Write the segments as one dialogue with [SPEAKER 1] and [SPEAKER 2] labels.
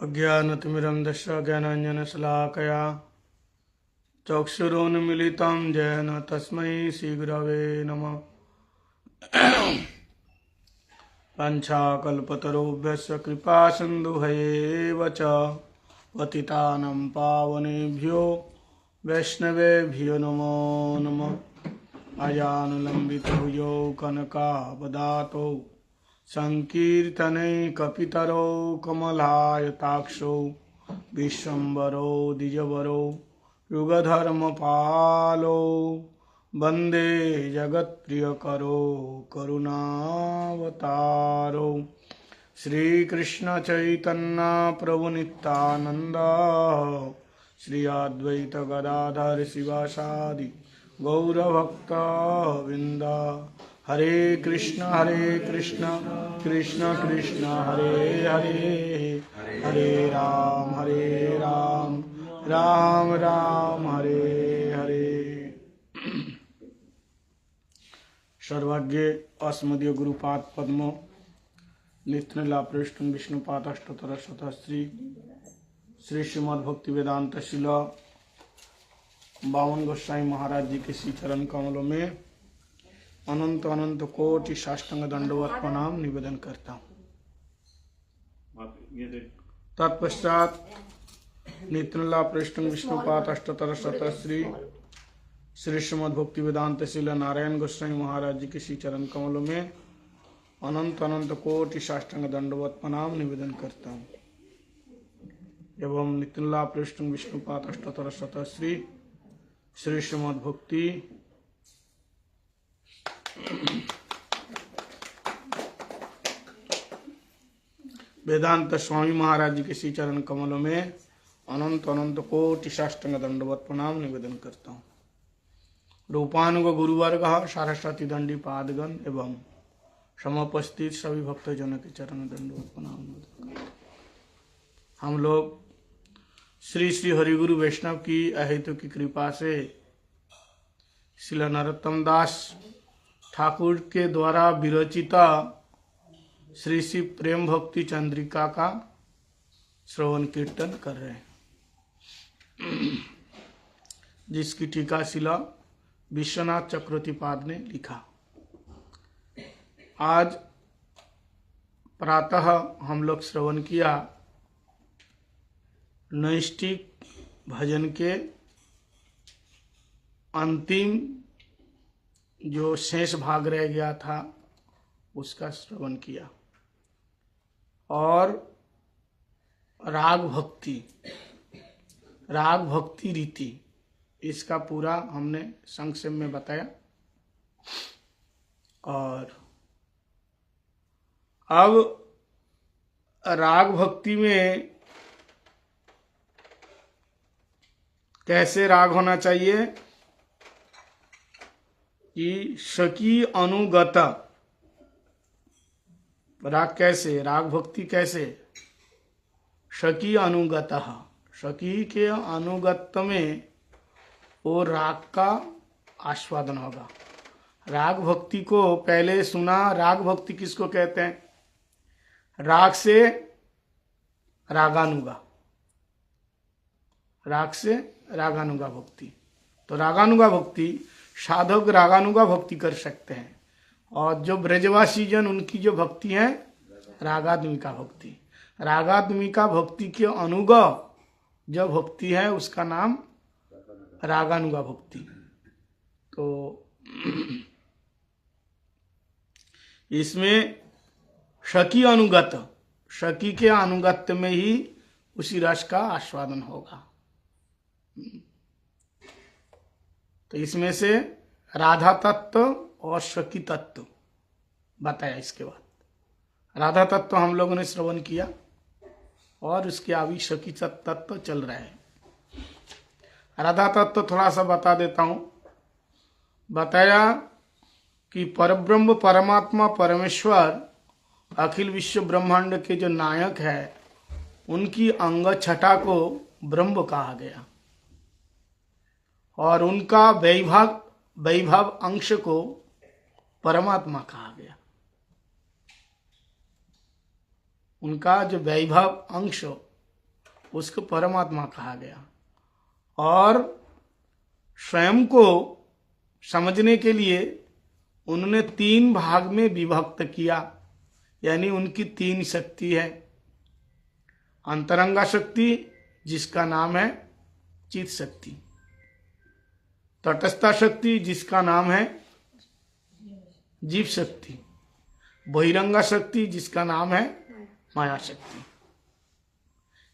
[SPEAKER 1] अज्ञानतिमिरन्धस्य ज्ञानाञ्जनशलाकया चक्षुरुन्मीलितं येन तस्मै श्रीगुरवे नमः। वाञ्छाकल्पतरुभ्यश्च कृपासिन्धुभ्यैव च पतितानां पावनेभ्यो वैष्णवेभ्यो नमो नमः। अजानुलम्बितभुजौ कनकावदातौ संकीर्तनैकपितरौ कमलायताक्षौ विश्वम्भरौ द्विजवरौ युगधर्मपालौ वन्दे जगत्प्रियकरौ करुणावतारौ। श्रीकृष्णचैतन्य प्रभुनित्यानन्द श्री अद्वैत गदाधर शिवासादि गौरभक्तवृन्द। हरे कृष्ण कृष्ण कृष्ण हरे हरे, हरे राम राम राम हरे हरे। सर्वज्ञ अस्मदीय गुरुपाद पद्मो नित्यलीला पृष्ठ विष्णुपाद अष्टोत्तर शतश्री श्री श्रीमद् भक्ति वेदांत शिला बावन गोस्वामी महाराज जी के श्री चरण कमलों में अनंत अनंत कोटि साष्टांग दंडवत प्रणाम निवेदन करता हूँ। तत्पश्चात नित्यलीला पृष्ठ विष्णुपाद अष्टोत्तर शतश्री श्री श्रीमद् भक्ति वेदांत शिला नारायण गोस्वामी महाराज जी के श्री चरण कमलों में अनंत अनंत कोटि साष्टांग दंडवत प्रणाम निवेदन करता हूँ। एवं नित्यलीला पृष्ठ विष्णुपाद अष्टोत्तर शतश्री श्री श्रीमद् भक्ति वेदांत स्वामी महाराज जी के श्री चरण कमलों में अनंत अनंत कोटि साष्टांग दंडवत प्रणाम निवेदन करता हूँ। रूपानुग गुरुवर्ग सरस्वती दंडी पादगण एवं समुपस्थित सभी भक्तजनों के चरण दंडवत प्रणाम निवेदन करता हूँ। हम लोग श्री श्री हरिगुरु वैष्णव की अहेतु की कृपा से श्रील नरोत्तम दास ठाकुर के द्वारा विरचिता श्री श्री प्रेम भक्ति चंद्रिका का श्रवण कीर्तन कर रहे हैं, जिसकी टीका शिला विश्वनाथ चक्रवर्तीपाद ने लिखा। आज प्रातः हम लोग श्रवण किया नैष्ठिक भजन के अंतिम जो शेष भाग रह गया था उसका श्रवण किया, और राग भक्ति रीति इसका पूरा हमने संक्षेप में बताया। और अब राग भक्ति में कैसे राग होना चाहिए कि सखी अनुगत राग कैसे, राग भक्ति कैसे, सखी अनुगत, सखी के अनुगत में वो राग का आस्वादन होगा। राग भक्ति को पहले सुना, राग भक्ति किसको कहते हैं? राग से रागानुगा, राग से रागानुगा भक्ति। तो रागानुगा भक्ति साधक रागानुगा भक्ति कर सकते हैं, और जो ब्रजवासी जन उनकी जो भक्ति है रागात्मिका भक्ति। रागात्मिका भक्ति के अनुग जो भक्ति है उसका नाम रागानुगा भक्ति। तो इसमें सखी अनुगत, सखी के अनुगत्य में ही उसी रस का आस्वादन होगा। तो इसमें से राधा तत्व और सखी तत्व बताया। इसके बाद राधा तत्व हम लोगों ने श्रवण किया, और उसके अभी सखी तत्व चल रहा है। राधा तत्व थोड़ा सा बता देता हूं। बताया कि परब्रह्म परमात्मा परमेश्वर अखिल विश्व ब्रह्मांड के जो नायक है, उनकी अंग छटा को ब्रह्म कहा गया, और उनका वैभव अंश को परमात्मा कहा गया। उनका जो वैभव अंश उसको परमात्मा कहा गया। और स्वयं को समझने के लिए उन्होंने 3 भाग में विभक्त किया, यानी उनकी 3 शक्ति है। अंतरंगा शक्ति जिसका नाम है चित शक्ति, तटस्था शक्ति जिसका नाम है जीव शक्ति, बहिरंगा शक्ति जिसका नाम है माया शक्ति।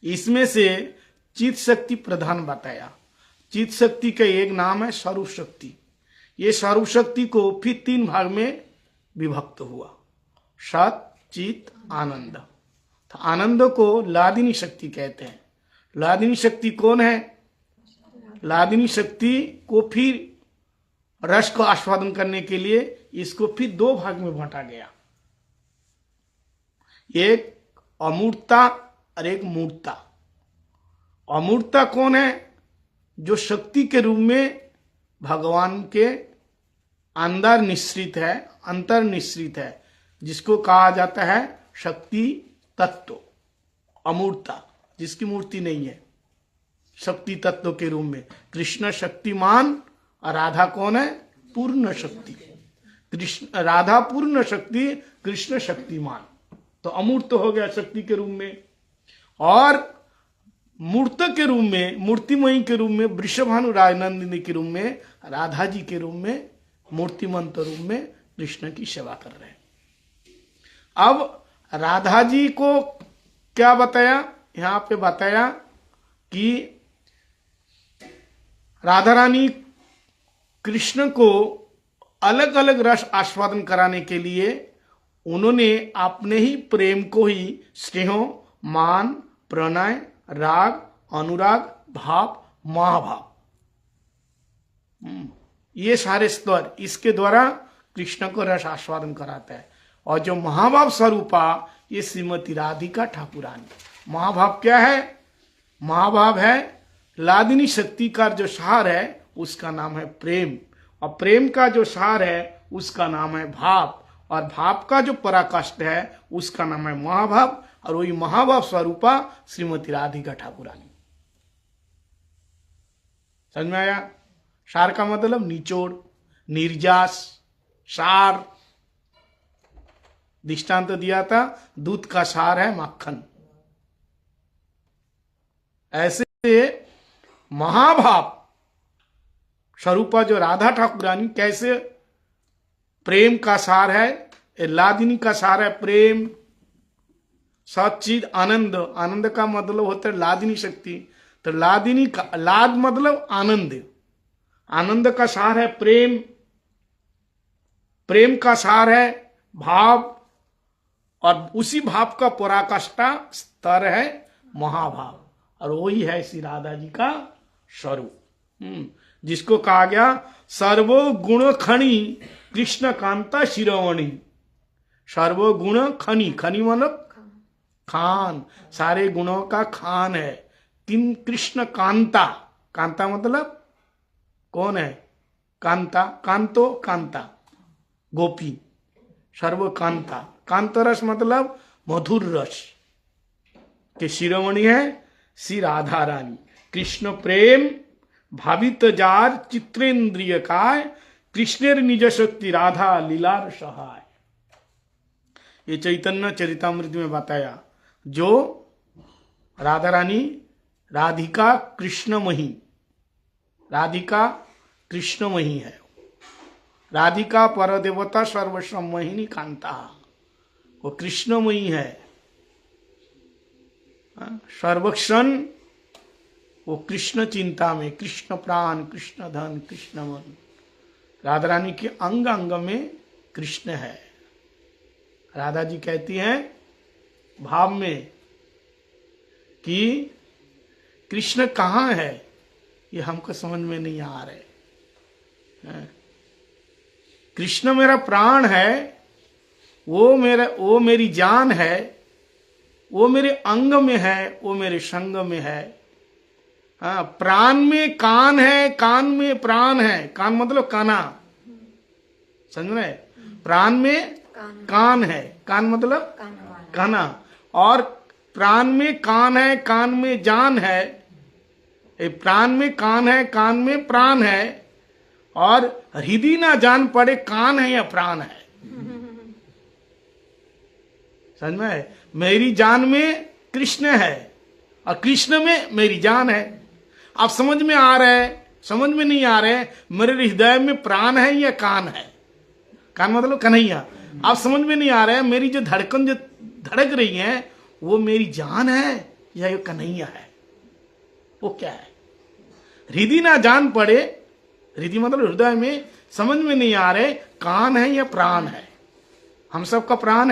[SPEAKER 1] इसमें से चित शक्ति प्रधान बताया। चित शक्ति का एक नाम है स्वरूप शक्ति। ये स्वरूप शक्ति को फिर 3 भाग में विभक्त हुआ, सत चित आनंद। तो आनंद को लादिनी शक्ति कहते हैं। लादिनी शक्ति कौन है? लादिनी शक्ति को फिर रस को आस्वादन करने के लिए इसको फिर 2 भाग में बांटा गया, एक अमूर्ता और एक मूर्ता। अमूर्ता कौन है? जो शक्ति के रूप में भगवान के अंदर निश्रित है, अंतर निश्रित है, जिसको कहा जाता है शक्ति तत्व। अमूर्ता जिसकी मूर्ति नहीं है, शक्ति तत्व के रूप में कृष्ण शक्तिमान और राधा कौन है? पूर्ण शक्ति। कृष्ण राधा पूर्ण शक्ति, कृष्ण शक्तिमान। तो अमूर्त हो गया शक्ति के रूप में। और मूर्त के रूप में, मूर्तिमयी के रूप में, वृषभानु राजनंदिनी के रूप में, राधा जी के रूप में, मूर्तिमंत रूप में कृष्ण की सेवा कर रहे हैं। अब राधा जी को क्या बताया? यहां पे बताया कि राधा रानी कृष्ण को अलग अलग रस आस्वादन कराने के लिए उन्होंने अपने ही प्रेम को ही स्नेह, मान, प्रणय, राग, अनुराग, भाव, महाभाव, ये सारे स्तर इसके द्वारा कृष्ण को रस आस्वादन कराता है। और जो महाभाव स्वरूपा ये श्रीमती राधिका ठाकुरानी। महाभाव क्या है? महाभाव है लादिनी शक्ति का जो सार है उसका नाम है प्रेम, और प्रेम का जो सार है उसका नाम है भाव, और भाव का जो पराकाष्ठ है उसका नाम है महाभाव, और वही महाभाव स्वरूपा श्रीमती राधिका ठाकुरानी। समझ में आया? सार का मतलब निचोड़, निर्जास, सार। दृष्टांत दिया था, दूध का सार है माखन। ऐसे महाभाव स्वरूपा जो राधा ठाकुरानी कैसे प्रेम का सार है, लादिनी का सार है प्रेम, सच्चिद आनंद। आनंद का मतलब होता है लादिनी शक्ति। तो लादिनी का लाद मतलब आनंद, आनंद का सार है प्रेम, प्रेम का सार है भाव, और उसी भाव का पराकाष्ठा स्तर है महाभाव, और वही है श्री राधा जी का स्वरूप, जिसको कहा गया सर्वो गुण खनी कृष्ण कांता शिरोमणि। सर्वो गुण खनी, खनी मतलब खान, सारे गुणों का खान है। किन कृष्ण कांता, कांता मतलब कौन है? कांता, कांतो कांता, गोपी। सर्व कांता, कांत रस मतलब मधुर रस के शिरोमणि है श्री राधा रानी। कृष्ण प्रेम भावित जार चित्रेन्द्रिय काय, कृष्णेर निज शक्ति राधा लीलार सहाय। ये चैतन्य चरितामृत में बताया। जो राधा रानी राधिका कृष्णमयी, राधिका कृष्णमयी है। राधिका परदेवता सर्वसम्मोहिनी कांता, वो कृष्णमयी है। सर्वक्षण वो कृष्ण चिंता में, कृष्ण प्राण, कृष्ण धन, कृष्ण मन। राधा रानी के अंग अंग में कृष्ण है। राधा जी कहती हैं भाव में कि कृष्ण कहाँ है, ये हमको समझ में नहीं आ रहे। कृष्ण मेरा प्राण है, वो मेरी जान है, वो मेरे अंग में है, वो मेरे संग में है। हाँ, प्राण में कान है, कान में प्राण है। कान मतलब काना, समझ रहे? प्राण में कान है, कान मतलब काना, और प्राण में कान है, कान में जान है, प्राण में कान है, कान में प्राण है, और हृदय ना जान पड़े कान है या प्राण है। समझ में है? मेरी जान में कृष्ण है और कृष्ण में मेरी जान है। आप समझ में आ रहे है, समझ में नहीं आ रहे, मेरे हृदय में प्राण है या कान है? कान मतलब कन्हैया। आप समझ में नहीं आ रहे, मेरी जो धड़कन जो धड़क रही है वो मेरी जान है या ये कन्हैया है? वो क्या है? हृदय ना जान पड़े, हृदय मतलब हृदय में, समझ में नहीं आ रहे कान है या प्राण है। हम सबका प्राण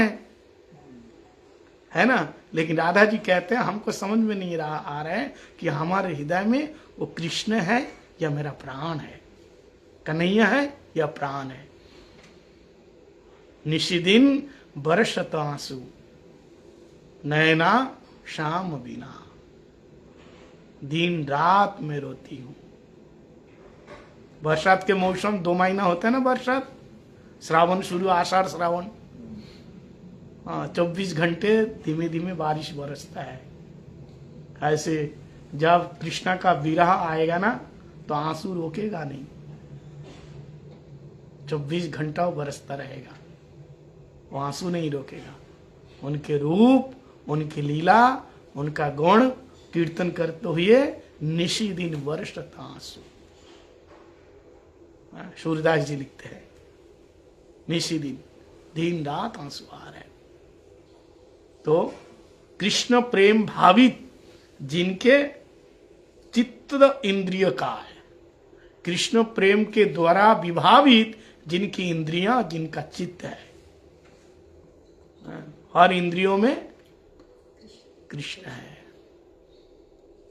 [SPEAKER 1] है ना? लेकिन राधा जी कहते हैं हमको समझ में नहीं आ रहा है कि हमारे हृदय में वो कृष्ण है या मेरा प्राण है, कन्हैया है या प्राण है। निशिदिन बरसत आंसू, नैना शाम बिना, दिन रात में रोती हूं। बरसात के मौसम 2 महीना होता है ना, बरसात, श्रावण शुरू, आषाढ़ श्रावण, 24 घंटे धीमे धीमे बारिश बरसता है। ऐसे जब कृष्णा का विरह आएगा ना तो आंसू रोकेगा नहीं, 24 घंटा वो बरसता रहेगा, वो आंसू नहीं रोकेगा। उनके रूप, उनकी लीला, उनका गुण कीर्तन करते हुए निशी दिन बरसता आंसू। सूरदास जी लिखते हैं निशी दिन, दिन रात आंसू आ रहे हैं। तो कृष्ण प्रेम भावित जिनके चित्त इंद्रिय का है, कृष्ण प्रेम के द्वारा विभावित जिनकी इंद्रियां, जिनका चित्त है, हर इंद्रियों में कृष्ण है,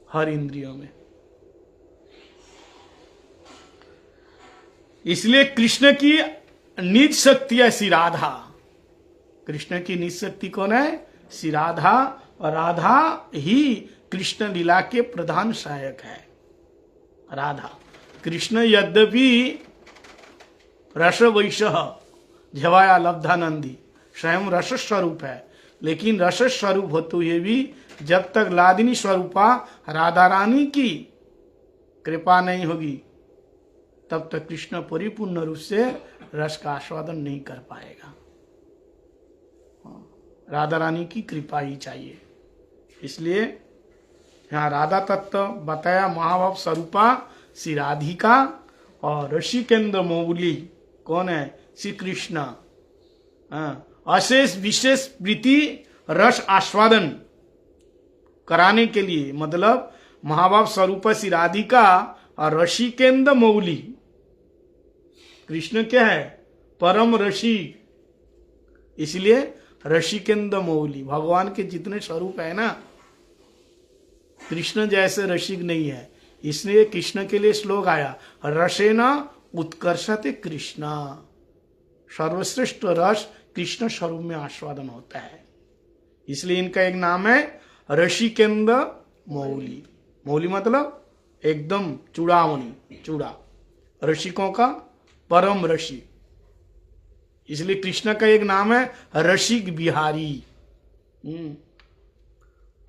[SPEAKER 1] हर इंद्रियों में। इसलिए कृष्ण की निज शक्ति है श्री राधा। कृष्ण की निज शक्ति कौन है? श्री राधा, और राधा ही कृष्ण लीला के प्रधान सहायक है। राधा, कृष्ण यद्यपि रस वैशः झवाया लब्धानंदी, स्वयं रस स्वरूप है, लेकिन रस स्वरूप होते हुए भी जब तक लादिनी स्वरूपा राधा रानी की कृपा नहीं होगी तब तक कृष्ण परिपूर्ण रूप से रस का आस्वादन नहीं कर पाएगा। राधा रानी की कृपा ही चाहिए। इसलिए यहाँ राधा तत्व बताया, महाभाव स्वरूपा श्री राधिका, और ऋषिकेंद्र मौली कौन है? श्री कृष्ण। अशेष विशेष प्रीति रस आस्वादन कराने के लिए, मतलब महाभाव स्वरूप श्री राधिका और ऋषिकेंद्र मौली। कृष्ण क्या है? परम ऋषि, इसलिए ऋषिकेंद्र मौली। भगवान के जितने स्वरूप है ना, कृष्ण जैसे रसिक नहीं है। इसलिए कृष्ण के लिए श्लोक आया, रसेना उत्कर्षते कृष्णा, सर्वश्रेष्ठ रस कृष्ण स्वरूप में आस्वादन होता है। इसलिए इनका एक नाम है ऋषिकेंद्र मौली। मौली मतलब एकदम चूड़ामणि, चूड़ा, ऋषिकों का परम ऋषि। इसलिए कृष्ण का एक नाम है रसिक बिहारी।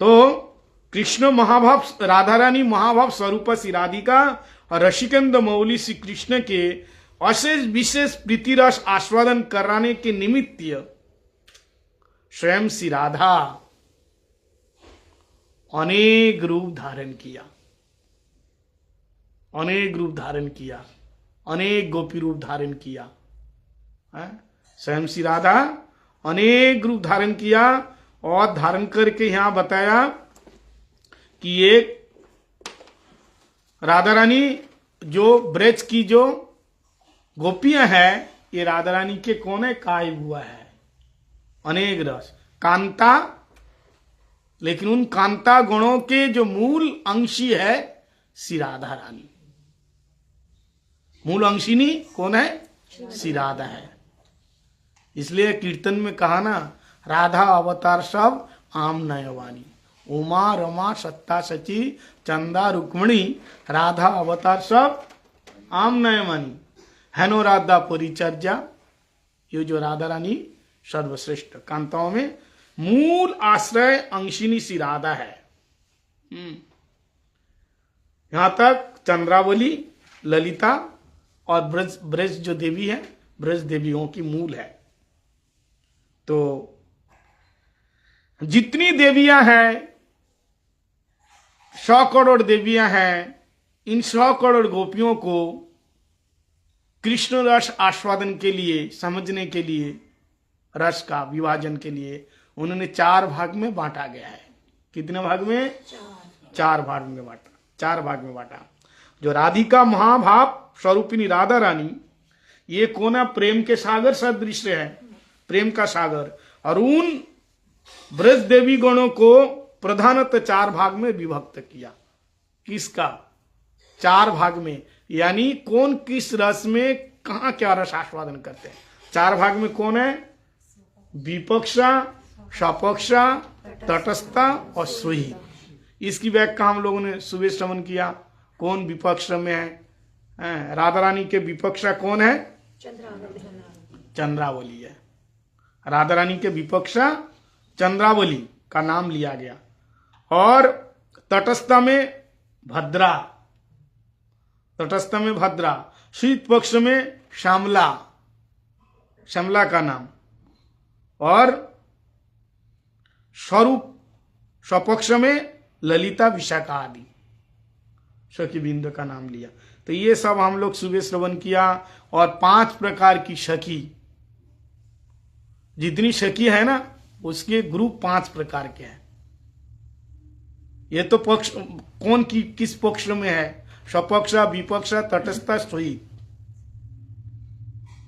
[SPEAKER 1] तो कृष्ण महाभाव, राधा रानी महाभाव स्वरूप श्री राधिका और ऋषिकेंद्र मौली श्री कृष्ण के अशेष विशेष प्रीति रस आस्वादन कराने के निमित्त स्वयं श्री राधा अनेक रूप धारण किया, अनेक रूप धारण किया, अनेक गोपी रूप धारण किया। स्वयं श्री राधा अनेक रूप धारण किया, और धारण करके यहां बताया कि एक राधा रानी जो ब्रज की जो गोपियां हैं, ये राधा रानी के कोने काय हुआ है अनेक रस कांता, लेकिन उन कांता गुणों के जो मूल अंशी है श्री राधा रानी। मूल अंशिनी कौन है? श्री राधा है। इसलिए कीर्तन में कहा ना, राधा अवतार सब आम नयवानी, उमा रमा सत्ता सची चंदा रुक्मणी, राधा अवतार सब आम नयवानी, हैनो राधा परिचर्या। ये जो राधा रानी सर्वश्रेष्ठ कांताओं में मूल आश्रय अंशिनी सी राधा है। यहां तक चंद्रावली, ललिता और ब्रज जो देवी है, ब्रज देवियों की मूल है। तो जितनी देवियां हैं, 100 करोड़ देवियां हैं, इन 100 करोड़ गोपियों को कृष्ण रस आस्वादन के लिए, समझने के लिए, रस का विभाजन के लिए उन्होंने 4 भाग में बांटा गया है। कितने भाग में? 4 भाग में बांटा। 4 भाग में बांटा। जो राधिका महाभाव स्वरूपिणी राधा रानी, ये कोना प्रेम के सागर सदृश है, प्रेम का सागर। और उन ब्रज देवी गणों को प्रधानतः 4 भाग में विभक्त किया। किसका? 4 भाग में, यानी कौन किस रस में कहां क्या रस आस्वादन करते हैं। 4 भाग में कौन है? विपक्षा, सपक्षा, तटस्था और सुही। इसकी व्याख्या हम लोगों ने सुबह श्रवण किया। कौन विपक्ष में है? राधा रानी के विपक्षा कौन है? चंद्रावली है। राधा रानी के विपक्षा चंद्रावली का नाम लिया गया। और तटस्था में भद्रा, तटस्थ में भद्रा, शीत पक्ष में श्यामला, श्यामला का नाम। और स्वरूप स्वपक्ष में ललिता, विशाखा आदि सखी बिंदु का नाम लिया। तो ये सब हम लोग सुबह श्रवण किया। और 5 प्रकार की सखी, जितनी सखी है ना, उसके ग्रुप 5 प्रकार के हैं। ये तो पक्ष कौन की किस पक्ष में है? स्वपक्षा, विपक्षा, तटस्था, सुही,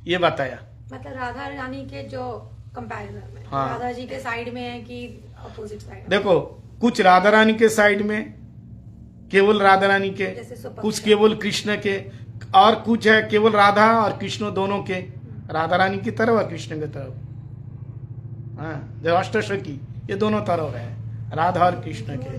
[SPEAKER 1] ये बताया।
[SPEAKER 2] मतलब राधा रानी के जो कंपैरिजन में,
[SPEAKER 1] हाँ।
[SPEAKER 2] राधा जी के साइड में है कि अपोजिट साइड?
[SPEAKER 1] देखो, कुछ राधा रानी के साइड में, केवल राधा रानी के, कुछ केवल कृष्ण के, और कुछ है केवल राधा और कृष्ण दोनों के, राधा रानी की तरफ और कृष्ण की तरफ। हाँ, जो अष्टसखी, ये दोनों तरफ है, राधा और कृष्ण के।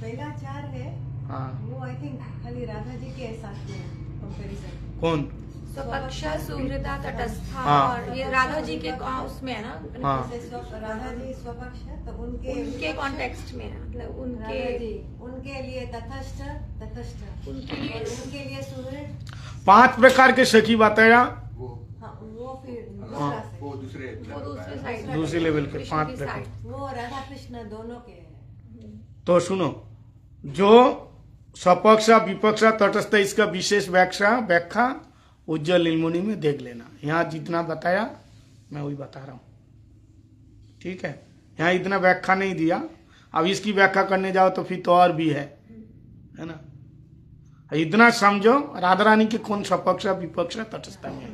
[SPEAKER 3] पहला 4 है,
[SPEAKER 1] हाँ,
[SPEAKER 3] वो आई थिंक खाली राधा जी के साथ में कंपैरिजन।
[SPEAKER 1] कौन?
[SPEAKER 2] स्वपक्षा, सुहृदा, तटस्था।
[SPEAKER 1] हाँ।
[SPEAKER 2] और ये राधा जी के उसमें है ना?
[SPEAKER 1] हाँ।
[SPEAKER 3] जैसे राधा जी स्वपक्ष है, तो
[SPEAKER 2] उनके कॉन्टेक्स्ट में है, मतलब उनके
[SPEAKER 3] राधा जी, उनके लिए तटस्थ, तटस्थ, उनके लिए सुहृद।
[SPEAKER 1] 5 प्रकार के सखी बताया।
[SPEAKER 3] हाँ, वो फिर दूसरा से,
[SPEAKER 4] वो दूसरे
[SPEAKER 2] साइड,
[SPEAKER 1] दूसरे लेवल के 5
[SPEAKER 2] की
[SPEAKER 1] प्रकार।
[SPEAKER 2] साइड।
[SPEAKER 3] वो राधा कृष्ण दोनों के हैं।
[SPEAKER 1] तो सुनो, जो स्वपक्षा, विपक्षा, तटस्थ, इसका विशेष व्याख्या उज्जवल नीलमणि में देख लेना। यहाँ जितना बताया मैं वही बता रहा हूँ, ठीक है? यहाँ इतना व्याख्या नहीं दिया। अब इसकी व्याख्या करने जाओ तो फिर तो और भी है ना? इतना समझो, राधा रानी के कौन स्वपक्षा, विपक्षा, तटस्थ में है।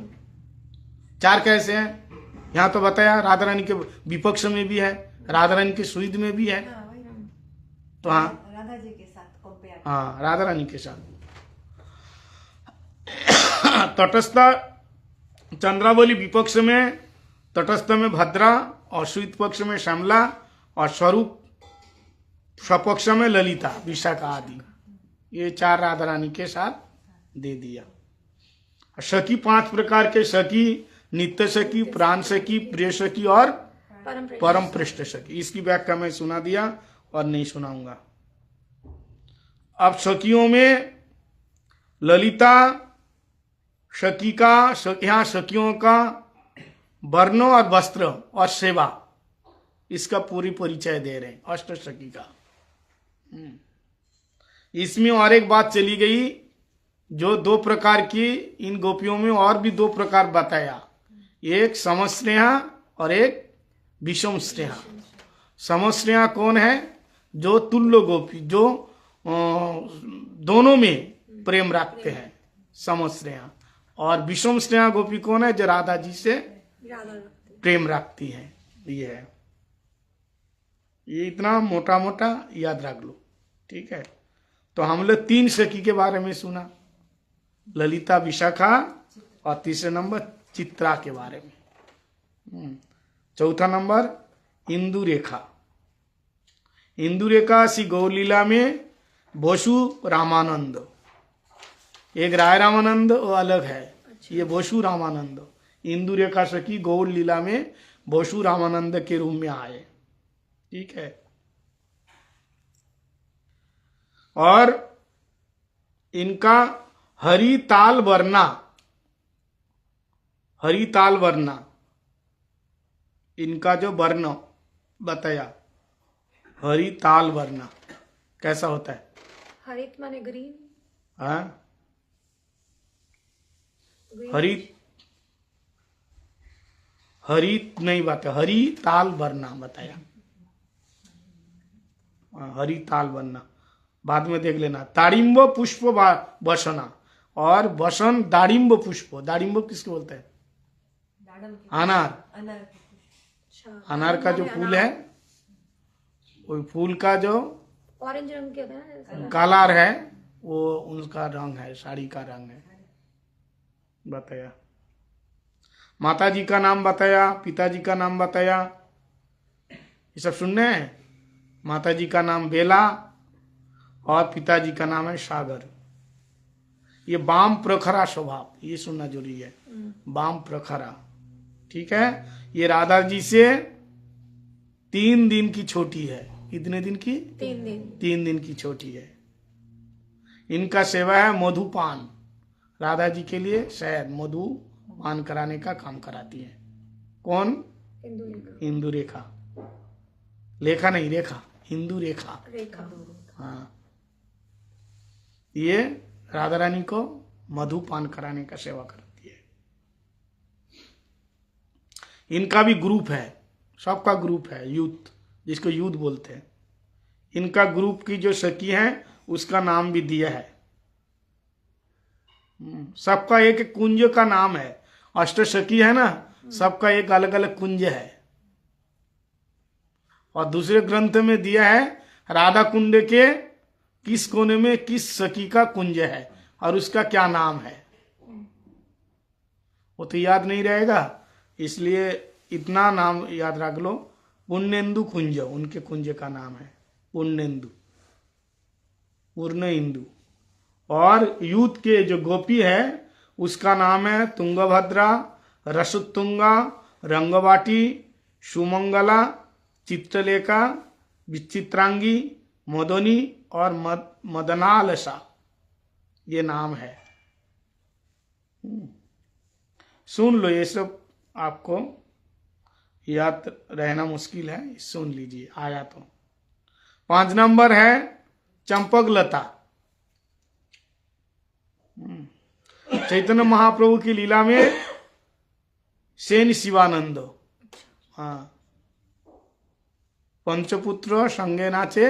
[SPEAKER 1] 4 कैसे हैं? यहाँ तो बताया राधा रानी के विपक्ष में भी है, राधा रानी के सुईद में भी है।
[SPEAKER 3] हाँ, वही ना।
[SPEAKER 1] तो हाँ,
[SPEAKER 3] राधा जी के साथ कंपेयर।
[SPEAKER 1] हाँ, राधा रानी के साथ। तटस्थ चंद्रावली विपक्ष में, तटस्थ में भद्रा और सुईद पक्ष में श्यामला, और स्वरूप स्वपक्ष में ललिता, विशाखा आदि। ये 4 राधा रानी के साथ दे दिया। सखी 5 प्रकार के सखी: नित्य सखी, प्राण सखी, प्रिय सखी और परम पृष्ठ सखी। इसकी व्याख्या मैं सुना दिया और नहीं सुनाऊंगा। अब सखियों में ललिता सखी का, यहाँ सखियों का वर्ण और वस्त्र और सेवा, इसका पूरी परिचय दे रहे हैं, अष्ट सखी का। इसमें और एक बात चली गई, जो 2 प्रकार की इन गोपियों में और भी 2 प्रकार बताया। एक समस्नेहा और एक विषम स्नेहा। समस्नेहा कौन है? जो तुल्य गोपी, जो दोनों में प्रेम रखते हैं, समस्नेहा। और विषम स्नेहा गोपी कौन है? जो राधा जी से प्रेम रखती है। ये है, ये इतना मोटा मोटा याद रख लो, ठीक है? तो हम लोग 3 सखी के बारे में सुना, ललिता, विशाखा, और तीसरे नंबर चित्रा के बारे में। चौथा नंबर इंदु रेखा। इंदु रेखा श्री गौरलीला में बोसु रामानंद, एक राय रामानंद वो अलग है, ये बोसु रामानंद। इंदु रेखा सखी गौर लीला में बोसु रामानंद के रूप में आए। ठीक है। और इनका हरि ताल वरना, हरि ताल वरना, इनका जो वर्ण बताया, हरि ताल वरना कैसा होता है?
[SPEAKER 2] हरित माने ग्रीन,
[SPEAKER 1] हाँ, हरि, हरि नहीं बताया, हरि ताल वरना बताया। हाँ, हरि ताल वरना बाद में देख लेना। दाड़िम्ब पुष्प वसना, और वसन दाड़िम्ब पुष्प, दाड़िम्ब किसको बोलते हैं?
[SPEAKER 3] दाडम के
[SPEAKER 1] अनार,
[SPEAKER 3] अनार के पुष्प।
[SPEAKER 2] अच्छा,
[SPEAKER 1] अनार का जो फूल है, वो फूल का जो
[SPEAKER 2] ऑरेंज रंग के होता है ना ऐसा।
[SPEAKER 1] कलर है, वो उनका रंग है, साड़ी का रंग है बताया। माता जी का नाम बताया, पिताजी का नाम बताया, ये सब सुनने हैं। माता जी का नाम बेला और पिताजी का नाम है सागर। ये वाम प्रखरा स्वभाव, ये सुनना जरूरी है, वाम प्रखरा। ठीक है। ये राधा जी से 3 दिन की छोटी है। कितने दिन की?
[SPEAKER 2] 3 दिन।
[SPEAKER 1] 3 दिन की छोटी है। इनका सेवा है मधुपान, राधा जी के लिए शायद मधु पान कराने का काम कराती है। कौन?
[SPEAKER 2] हिंदू रेखा।
[SPEAKER 1] हिंदू रेखा, लेखा नहीं, रेखा, हिंदू रेखा।
[SPEAKER 2] रेखा।
[SPEAKER 1] हाँ, ये राधा रानी को मधु पान कराने का सेवा करती है। इनका भी ग्रुप है, सबका ग्रुप है, यूथ, जिसको यूथ बोलते हैं। इनका ग्रुप की जो सखी है उसका नाम भी दिया है। सबका एक एक कुंज का नाम है। अष्ट सखी है ना, सबका एक अलग अलग कुंज है। और दूसरे ग्रंथ में दिया है राधा कुंड के किस कोने में किस सखी का कुंज है और उसका क्या नाम है, वो तो याद नहीं रहेगा, इसलिए इतना नाम याद रख लो। पुण्येंदु कुंज उनके कुंज का नाम है, पुण्येंदु, पूर्ण इंदु। और यूथ के जो गोपी है उसका नाम है तुंगभद्रा, रसोत्तुंगा, रंगवाटी, सुमंगला, चित्रलेखा, विचित्रांगी, मदनी और मदनालसा, ये नाम है। सुन लो, ये सब आपको याद रहना मुश्किल है, सुन लीजिए आया तो। 5 नंबर है चंपकलता। चैतन्य महाप्रभु की लीला में सेन शिवानंद, हाँ, पंचपुत्र संगे नाचे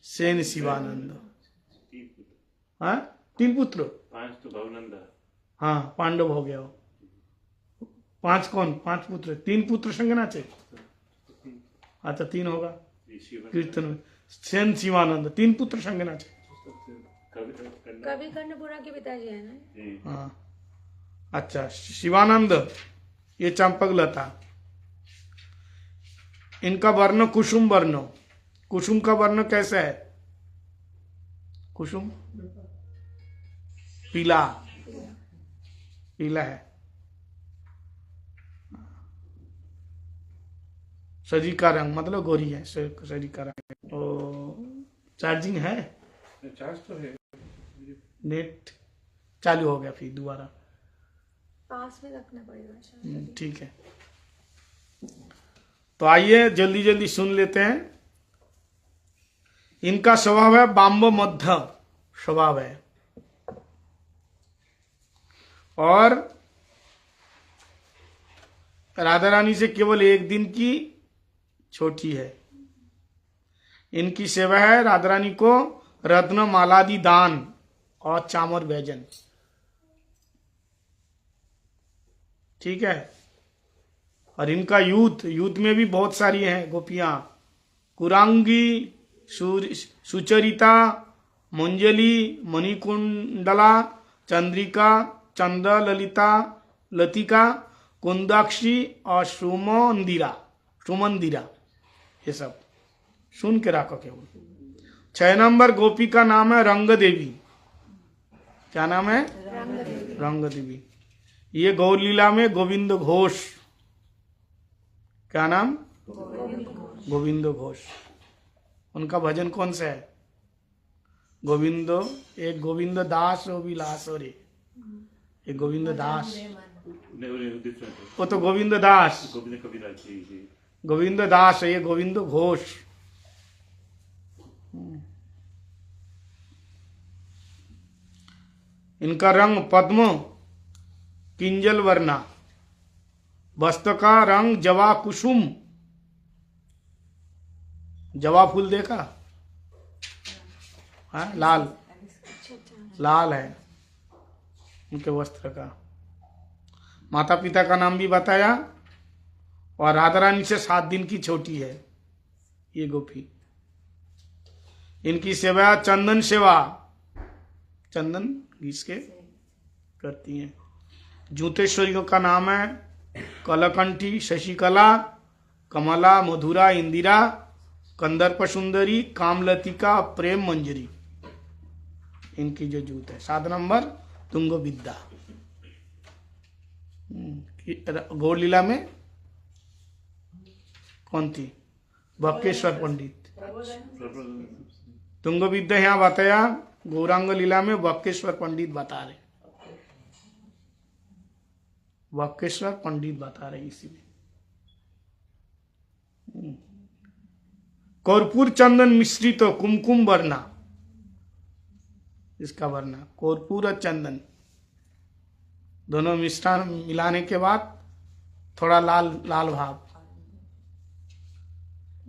[SPEAKER 1] सेन शिवानंद। हाँ, 3 पुत्र,
[SPEAKER 4] 5 तो भवनंदा।
[SPEAKER 1] हाँ, पांडव हो गया वो। 5 कौन? 5 पुत्र, 3 पुत्र संग नाचे। अच्छा, 3 होगा कीर्तन में। सेन शिवानंद 3 पुत्र संग नाचे।
[SPEAKER 2] कवि कर्णपुरा के पिताजी है ना।
[SPEAKER 1] हाँ, अच्छा, शिवानंद, ये चंपकलता। इनका वर्ण कुसुम वर्ण। कुसुम का वर्ण कैसा है? कुसुम पीला, पीला है। शरीर का रंग मतलब गोरी है, शरीर का रंग। तो चार्जिंग है,
[SPEAKER 4] चार्ज तो है,
[SPEAKER 1] नेट चालू हो गया, फिर दोबारा।
[SPEAKER 2] पास में रखना पड़ेगा शायद।
[SPEAKER 1] ठीक है, तो आइए जल्दी जल्दी सुन लेते हैं। इनका स्वभाव है बाम्ब मध्य स्वभाव है, और राधा रानी से केवल 1 दिन की छोटी है। इनकी सेवा है राधा रानी को रत्न मालादि दान और चामर व्यजन। ठीक है। और इनका यूथ में भी बहुत सारी हैं गोपियां। कुरांगी, सुचरिता, मंजली, मणिकुंडला, चंद्रिका, चंद्र ललिता, लतिका, कुंदाक्षी और सुमंदिरा, ये सब सुन के रखो केवल। 6 नंबर गोपी का नाम है रंग देवी। क्या नाम है? रंग देवी। ये गौर लीला में गोविंद घोष, क्या नाम? गोविंद घोष। उनका भजन कौन सा है? गोविंदो एक गोविंद दास ओ विलास रे, एक गोविंद दास,
[SPEAKER 4] डिफरेंट
[SPEAKER 1] वो तो गोविंद दास,
[SPEAKER 4] गोविंद कबीर जी जी
[SPEAKER 1] गोविंद दास है, ये गोविंद घोष। इनका रंग पद्म किंजल वर्णा, वस्त्र का रंग जवा कुसुम। जवा फूल देखा? हाँ, लाल लाल है उनके वस्त्र का। माता पिता का नाम भी बताया, और राधा रानी से 7 दिन की छोटी है ये गोपी। इनकी सेवा चंदन सेवा, चंदन घिस के करती हैं। जूतेश्वरियों का नाम है कलकंठी, शशिकला, कमला, मधुरा, इंदिरा, कंदर्प सुंदरी, कामलतिका, प्रेम मंजरी। इनकी जो जूत है। 7 नंबर तुंग विद्या। गौड़ लीला में कौन थी? बक्केश्वर पंडित। तुंग विद्या यहाँ बताया, गौरांग लीला में बक्केश्वर पंडित बता रहे, बक्केश्वर पंडित बता रहे इसीलिए। कर्पूर चंदन मिश्रित कुमकुम वर्णा, इसका वर्णा कर्पूर और चंदन दोनों मिश्रण मिलाने के बाद थोड़ा लाल लाल भाव,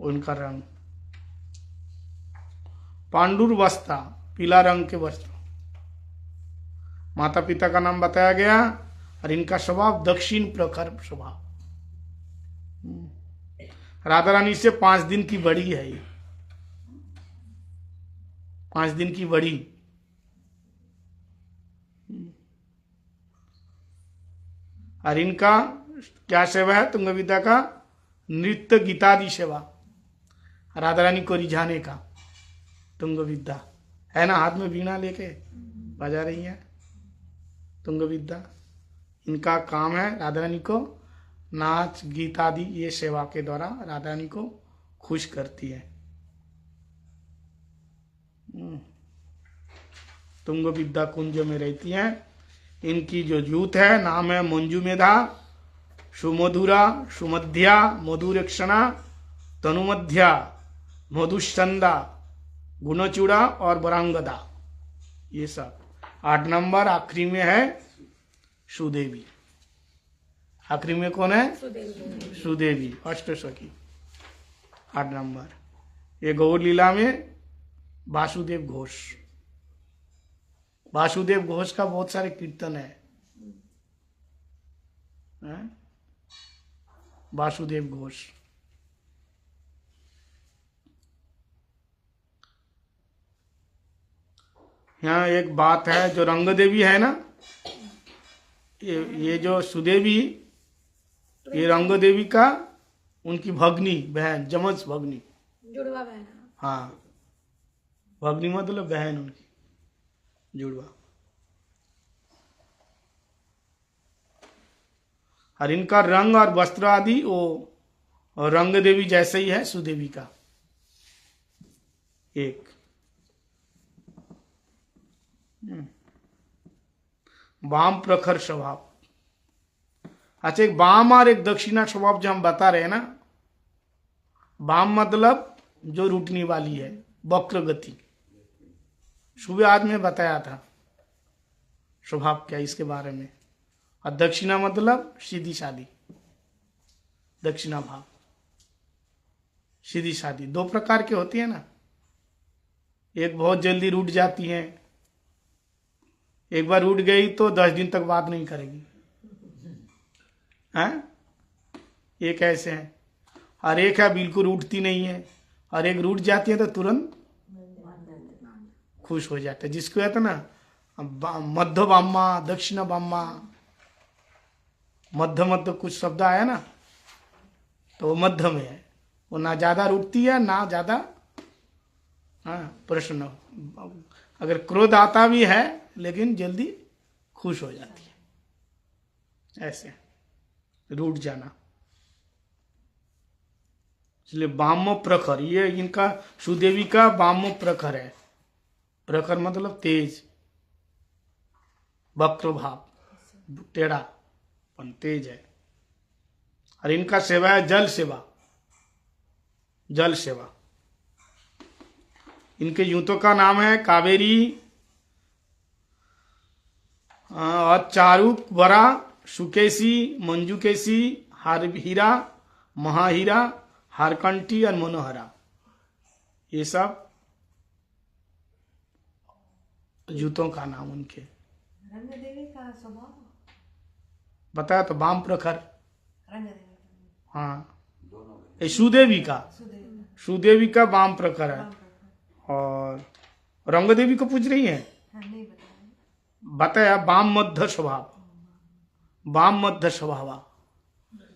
[SPEAKER 1] उनका रंग। पांडुर वस्ता, पीला रंग के वस्त्र। माता पिता का नाम बताया गया, और इनका स्वभाव दक्षिण प्रखर स्वभाव। राधा रानी से 5 दिन की बड़ी है ये, 5 दिन की बड़ी। और इनका क्या सेवा है? तुंग विद्या का नृत्य गीतादि सेवा, राधा रानी को रिझाने का। तुंग विद्या है ना, हाथ में वीणा लेके बजा रही है तुंग विद्या। इनका काम है राधा रानी को नाच गीत आदि ये सेवा के द्वारा राधा रानी को खुश करती है। तुंग विद्या कुंज में रहती हैं। इनकी जो जूत है नाम है मंजू मेधा, सुमधुरा, सुमध्या, मधुरक्षणा, तनुमध्या, मधुस्कंदा, गुणचूड़ा और बरांगदा। ये सब 8 नंबर। आखिरी में है सुदेवी। आखिरी में कौन है? सुदेवी, अष्टसखी, 8 नंबर। ये गौर लीला में वासुदेव घोष। वासुदेव घोष का बहुत सारे कीर्तन है। वासुदेव घोष। यहाँ एक बात है, जो रंग देवी है ना, ये जो सुदेवी, ये रंग देवी का उनकी भगनी बहन, जमज भगनी,
[SPEAKER 2] जुड़वा बहन।
[SPEAKER 1] हाँ, भगनी मतलब बहन उनकी, जुड़वा। और इनका रंग और वस्त्र आदि वो रंग देवी जैसे ही है सुदेवी का। एक वाम प्रखर स्वभाव। अच्छा, एक वाम और एक दक्षिणा स्वभाव जो हम बता रहे हैं ना, वाम मतलब जो रूठने वाली है, वक्र गति। सुबह आज में बताया था स्वभाव क्या इसके बारे में। और दक्षिणा मतलब सीधी सादी, दक्षिणा भाव, सीधी सादी। 2 प्रकार की होती है ना, एक बहुत जल्दी रूठ जाती है, एक बार रूठ गई तो 10 दिन तक बात नहीं करेगी, हैं? एक ऐसे है, और एक है बिल्कुल रूठती नहीं है, और एक रूठ जाती है तो तुरंत खुश हो जाते हैं। जिसको कहते ना मध्य बाम्मा, दक्षिण बाम्मा, मध्य मध्य कुछ शब्द आया ना, तो वो मध्य में है। वो ना ज्यादा रूठती है ना ज्यादा प्रसन्न। अगर क्रोध आता भी है लेकिन जल्दी खुश हो जाती है, ऐसे रूठ जाना। इसलिए वाम प्रखर, ये इनका सुदेवी का वाम प्रखर है। प्रखर मतलब तेज, वक्र भाव, टेढ़ा पण तेज है। और इनका सेवा है जल सेवा, जल सेवा। इनके यूतों का नाम है कावेरी और चारुक वरा, सुकेशी, मंजुकेशी, हीरा, महाहीरा, हारकंटी और मनोहरा। ये सब जूतों का नाम उनके।
[SPEAKER 3] रंग देवी का स्वभाव,
[SPEAKER 1] बताया तो वाम प्रखर।
[SPEAKER 3] रंग देवी का,
[SPEAKER 1] हाँ, ये सुदेवी का,
[SPEAKER 3] सुदेवी
[SPEAKER 1] सुदेवी का वाम प्रखर है।
[SPEAKER 3] का,
[SPEAKER 1] और रंग देवी को पूछ रही है,
[SPEAKER 3] हाँ नहीं बताया।
[SPEAKER 1] बताया वाम मध्य स्वभाव, वाम मध्य स्वभाव।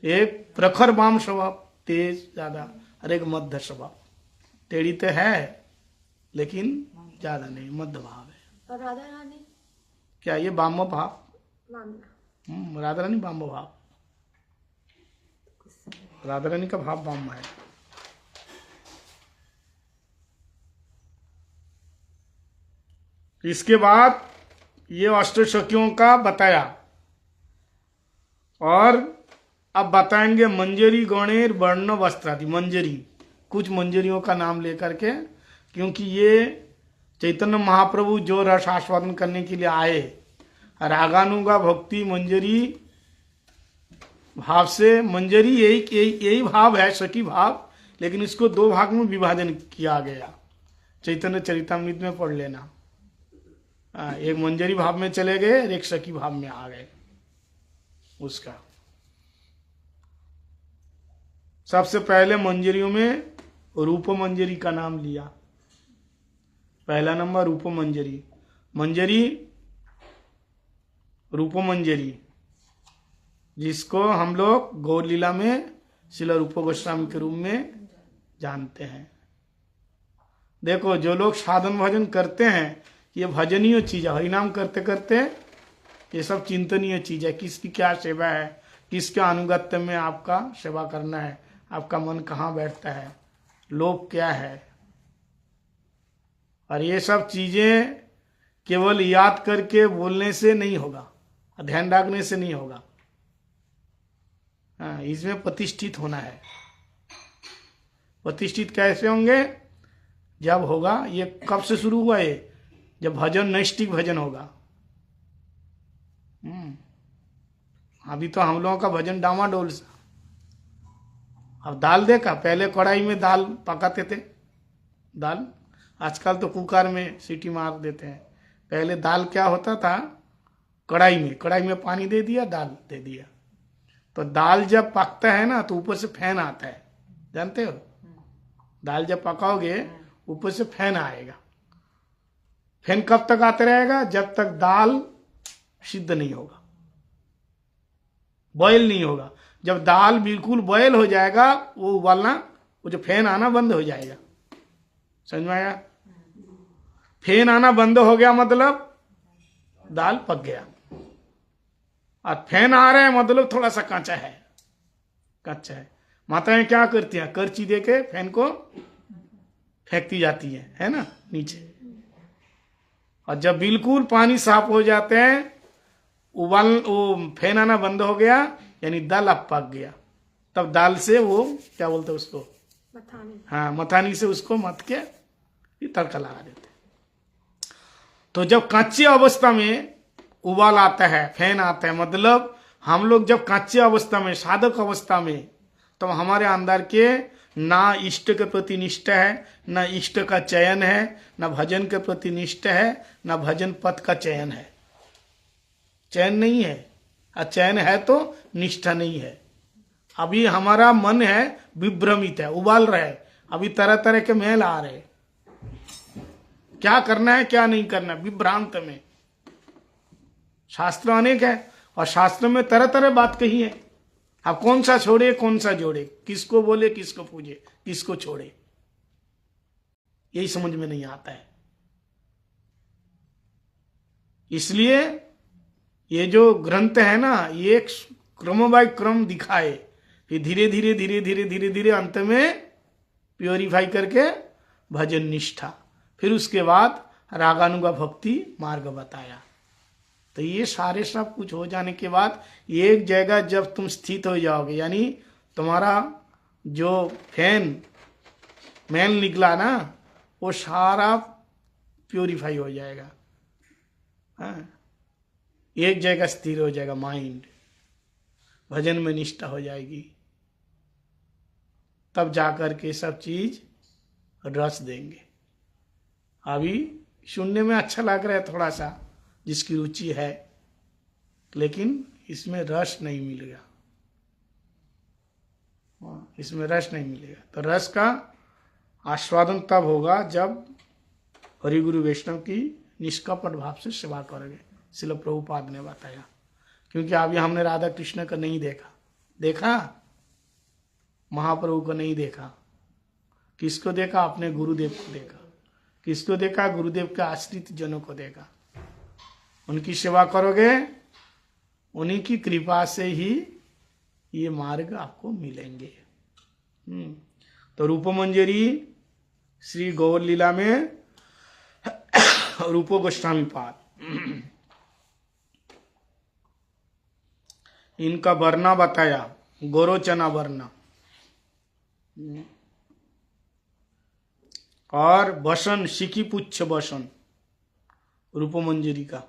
[SPEAKER 1] एक प्रखर वाम स्वभाव, तेज ज्यादा, और एक मध्य स्वभाव। टेढ़ी तो है लेकिन ज्यादा नहीं, मध्य भाव है।
[SPEAKER 2] और राधा रानी
[SPEAKER 1] क्या ये वाम भाव?
[SPEAKER 2] मामला
[SPEAKER 1] राधा रानी वाम भाव, राधा रानी का भाव वाम है। इसके बाद ये अष्टसखियों का बताया, और अब बताएंगे मंजरी गणेर वर्ण वस्त्रादि। मंजरी, कुछ मंजरियों का नाम लेकर के, क्योंकि ये चैतन्य महाप्रभु जो रस आस्वादन करने के लिए आए, रागानुगा भक्ति मंजरी भाव से, मंजरी यही भाव है, सखी भाव, लेकिन इसको दो भाग में विभाजन किया गया। चैतन्य चरितामृत में पढ़ लेना। एक मंजरी भाव में चले गए, एक सखी भाव में आ गए। उसका सबसे पहले मंजरियों में रूप मंजरी का नाम लिया। पहला नंबर रूप मंजरी, मंजरी रूप मंजरी, जिसको हम लोग गौर लीला में श्रील रूप गोस्वामी के रूप में जानते हैं। देखो, जो लोग साधन भजन करते हैं, ये भजनीय चीज है। हरिनाम करते करते ये सब चिंतनीय चीज है। किसकी क्या सेवा है, किसके अनुगत्य में आपका सेवा करना है, आपका मन कहाँ बैठता है, लोभ क्या है। और ये सब चीजें केवल याद करके बोलने से नहीं होगा, ध्यान रखने से नहीं होगा। इसमें प्रतिष्ठित होना है। प्रतिष्ठित कैसे होंगे? जब होगा, ये कब से शुरू हुआ है? जब भजन नैष्टिक भजन होगा। अभी तो हम लोगों का भजन डामाडोल सा। अब दाल देखा, पहले कढ़ाई में दाल पकाते थे, दाल। आजकल तो कुकर में सीटी मार देते हैं। पहले दाल क्या होता था? कढ़ाई में पानी दे दिया, दाल दे दिया। तो दाल जब पकता है ना, तो ऊपर से फैन आता है, जानते हो? दाल जब पकाओगे, ऊपर से फैन आएगा। फैन कब तक आते रहेगा? जब तक दाल सिद्ध नहीं होगा, बॉयल नहीं होगा। जब दाल बिल्कुल बॉयल हो जाएगा, वो उबालना, वो जो फैन आना बंद हो जाएगा। समझ में आया? फैन आना बंद हो गया मतलब दाल पक गया। और फैन आ रहा है मतलब थोड़ा सा कच्चा है, कच्चा है। माताएं क्या करती हैं? करची दे के फैन को फेंकती जाती है ना, नीचे। और जब बिल्कुल पानी साफ हो जाते हैं, वो फैन आना बंद हो गया, यानी दाल अब पक गया। तब दाल से वो क्या बोलते हैं उसको?
[SPEAKER 2] मथानी।
[SPEAKER 1] हाँ, मथानी से उसको मथ के तड़का लगा देते। तो जब कच्चे अवस्था में उबाल आता है, फैन आता है, मतलब हम लोग जब कच्चे अवस्था में, साधक अवस्था में, तो हमारे अंदर के ना इष्ट के प्रति निष्ठा है, ना इष्ट का चयन है, ना भजन के प्रति निष्ठा है, ना भजन पथ का चयन है। चयन नहीं है, और चयन है तो निष्ठा नहीं है। अभी हमारा मन है विभ्रमित है, उबाल रहा है, अभी तरह तरह के महल आ रहे, क्या करना है क्या नहीं करना, विभ्रांत में। शास्त्र अनेक है, और शास्त्र में तरह तरह बात कही है। अब कौन सा छोड़े, कौन सा जोड़े, किसको बोले, किसको पूजे, किसको छोड़े, यही समझ में नहीं आता है। इसलिए ये जो ग्रंथ है ना, ये क्रम बाय क्रम दिखाए, फिर धीरे धीरे धीरे धीरे धीरे धीरे अंत में प्योरीफाई करके भजन निष्ठा, फिर उसके बाद रागानुगा भक्ति मार्ग बताया। तो ये सारे सब कुछ हो जाने के बाद एक जगह जब तुम स्थित हो जाओगे, यानी तुम्हारा जो मैल निकला ना वो सारा प्योरीफाई हो जाएगा। हाँ, एक जगह स्थिर हो जाएगा माइंड, भजन में निष्ठा हो जाएगी, तब जाकर के सब चीज रस देंगे। अभी सुनने में अच्छा लग रहा है थोड़ा सा, जिसकी रुचि है, लेकिन इसमें रस नहीं मिलेगा। इसमें रस नहीं मिलेगा। तो रस का आस्वादन तब होगा जब हरि गुरु वैष्णव की निष्कपट भाव से सेवा करोगे। श्रील प्रभुपाद ने बताया, क्योंकि अभी हमने राधा कृष्ण का नहीं देखा, महाप्रभु को नहीं देखा। किसको देखा? अपने गुरुदेव को देखा। किसको देखा? गुरुदेव के आश्रित जनों को देखा। उनकी सेवा करोगे, उन्हीं की कृपा से ही ये मार्ग आपको मिलेंगे। तो रूप मंजरी श्री गौर लीला में रूपो गोस्वामी पाद, इनका वर्णा बताया, गोरोचना वर्णा, और बसन शिखी पुच्छ बसन रूप मंजरी का।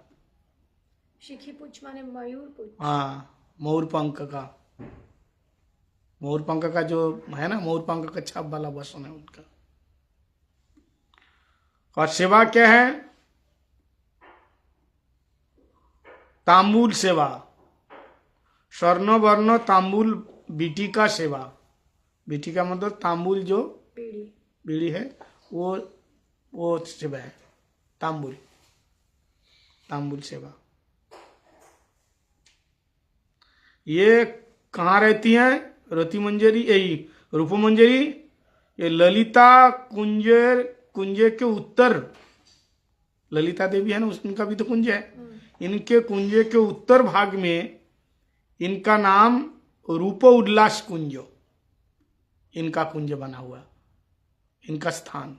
[SPEAKER 2] शिखी पुच्छ माने मयूर पुच्छ।
[SPEAKER 1] हाँ, मोर पंख का, मोर पंख का जो है ना, मोर पंख का छाप वाला बसन है उनका। और सेवा क्या है? तांबूल सेवा, स्वर्ण वर्ण तांबूल बीटी का सेवा। बीटी का मतलब तांबूल जो बीड़ी है, वो सेवा है, तांबूल सेवा। ये कहाँ रहती है? रति मंजरी, यही रूप मंजरी, ये ललिता कुंज के उत्तर, ललिता देवी है ना, उनका भी तो कुंज है। इनके कुंज के उत्तर भाग में इनका नाम रूप उल्लास कुंज, इनका कुंज बना हुआ, इनका स्थान।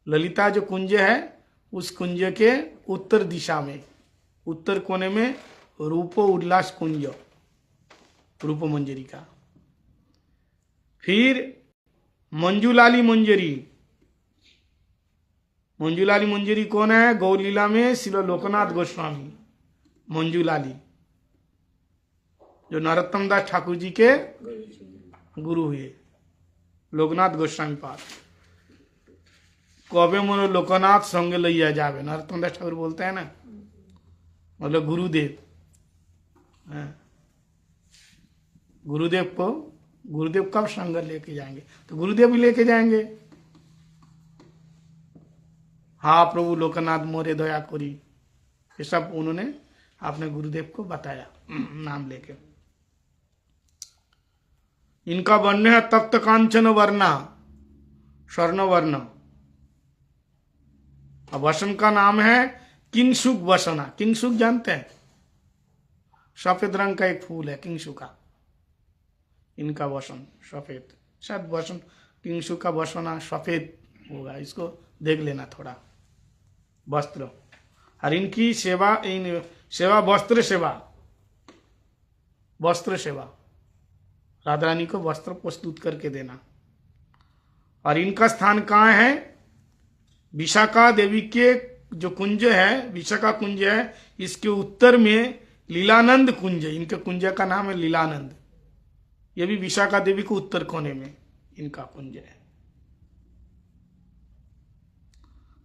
[SPEAKER 1] ललिता जो कुंज है, उस कुंज के उत्तर दिशा में, उत्तर कोने में रूप उल्लास कुंज, रूप मंजरी का। फिर मंजूलाली मंजरी, मंजूलाली मंजरी कौन है? गौर लीला में श्री लोकनाथ गोस्वामी मंजूलाली, जो नरोत्तम दास ठाकुर जी के गुरु हुए, लोकनाथ गोस्वामी पाद। कबे मोनो लोकनाथ संगे लैया जावे, नरोत्तम दास ठाकुर बोलते हैं ना, मतलब गुरुदेव। गुरुदेव कब संग लेके जाएंगे? तो गुरुदेव भी लेके जाएंगे। हाँ प्रभु लोकनाथ मोरे दया करी, ये सब उन्होंने अपने गुरुदेव को बताया नाम लेके। इनका वर्ण है तप्त कांचन वर्णा, स्वर्ण वर्ण। अब वसन का नाम है किंगसुक वसना। किंगसुक जानते हैं? सफेद रंग का एक फूल है किंगसुका, इनका वसन सफेद, शायद वसन किंगसुक का वसना सफेद होगा, इसको देख लेना थोड़ा। वस्त्र, और इनकी सेवा, इन सेवा वस्त्र सेवा, वस्त्र सेवा, राधा रानी को वस्त्र प्रस्तुत करके देना। और इनका स्थान कहाँ है? विशाखा देवी के जो कुंज है, विशाखा कुंज है, इसके उत्तर में लीलानंद कुंज, इनके कुंज का नाम है लीलानंद। ये भी विशाखा देवी को उत्तर कोने में इनका कुंज है।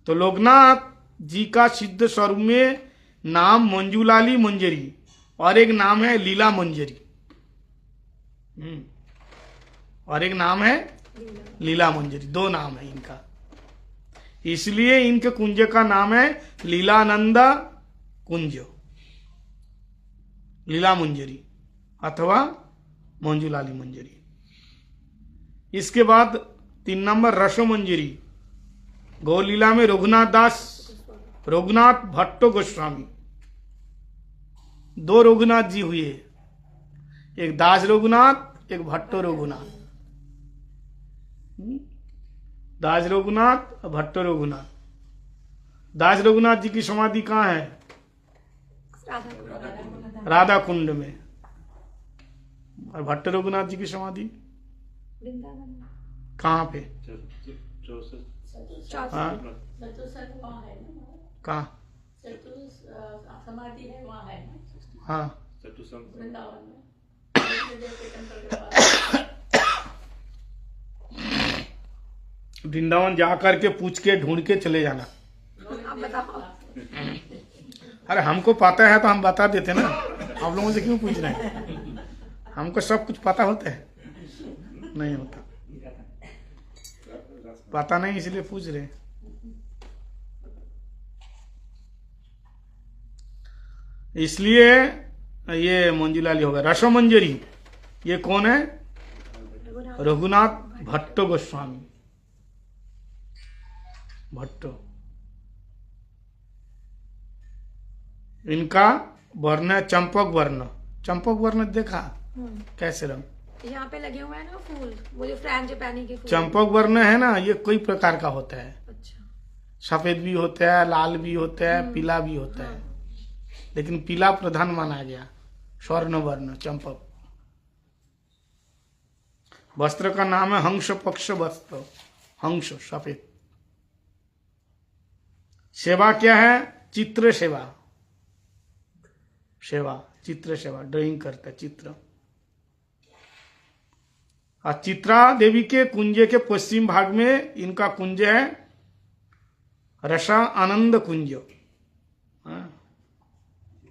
[SPEAKER 1] तो लोकनाथ जी का सिद्ध स्वरूप में नाम मंजूलाली मंजरी और एक नाम है लीला मंजरी, और एक नाम है लीला मंजरी, दो नाम है इनका। इसलिए इनके कुंज का नाम है लीलानंदा कुंज, लीला मंजरी अथवा मंजूलाली मंजरी। इसके बाद 3 नंबर रसो मंजरी। गौर लीला में रघुनाथ भट्टो गोस्वामी, 2 रघुनाथ जी हुए, एक दास रघुनाथ, एक भट्टो रघुनाथ। दास रघुनाथ और भट्ट रघुनाथ। दास रघुनाथ जी की समाधि कहाँ है?
[SPEAKER 2] राधा
[SPEAKER 1] राधा कुंड में। और भट्ट रघुनाथ जी की समाधि
[SPEAKER 2] वृंदावन में।
[SPEAKER 1] कहाँ पे?
[SPEAKER 4] चौसठ
[SPEAKER 1] हाँ
[SPEAKER 5] चतुर्थ वहाँ है ना,
[SPEAKER 1] कहाँ?
[SPEAKER 5] समाधि है वहाँ है ना,
[SPEAKER 1] हाँ
[SPEAKER 4] चतुसंग
[SPEAKER 5] वृंदावन में। देव के टेम्पल के पास।
[SPEAKER 1] वृंदावन जा करके पूछ के ढूंढ के चले जाना।
[SPEAKER 2] आप बताओ।
[SPEAKER 1] अरे हमको पता है तो हम बता देते ना, आप लोगों से क्यों पूछ रहे हैं? हमको सब कुछ पता होता है? नहीं होता, पता नहीं इसलिए पूछ रहे हैं। इसलिए ये मंजूलाली होगा। रसमंजरी ये कौन है? रघुनाथ भट्ट गोस्वामी। भट्ट, इनका वर्ण है चंपक वर्ण। चंपक वर्ण देखा कैसे रंग?
[SPEAKER 2] यहाँ पे लगे हुए हैं ना फूल, वो जो फ्रैंगिपानी के फूल।
[SPEAKER 1] चंपक वर्ण है ना, ये कई प्रकार का होता है।
[SPEAKER 2] अच्छा।
[SPEAKER 1] सफेद भी होता है, लाल भी होता है, पीला भी होता है, लेकिन पीला प्रधान माना गया। स्वर्ण वर्ण चंपक। वस्त्र का नाम है हंस पक्ष वस्त्र, हंस सफेद। सेवा क्या है? चित्र सेवा। सेवा चित्र सेवा, ड्राइंग करता है चित्र। और चित्रा देवी के कुंज के पश्चिम भाग में इनका कुंज है रसा आनंद कुंज।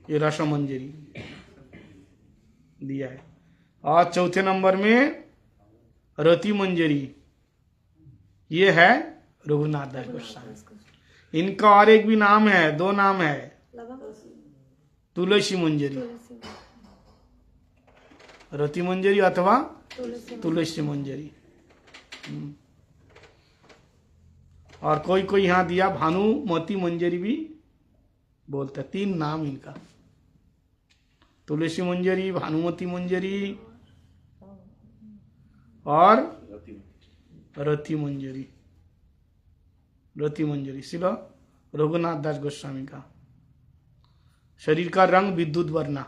[SPEAKER 1] ये रसा मंजरी दिया है। और चौथे नंबर में रति मंजरी, ये है रघुनाथ दास गोस्वामी। इनका और एक भी नाम है, दो नाम है, तुलसी मंजरी। रति मंजरी अथवा तुलसी मंजरी। और कोई कोई यहाँ दिया भानुमती मंजरी भी बोलते हैं। तीन नाम इनका, तुलसी मंजरी, भानुमती मंजरी और रति मंजरी। रति मंजरी सिलो रघुनाथ दास गोस्वामी का। शरीर का रंग विद्युत वर्णा,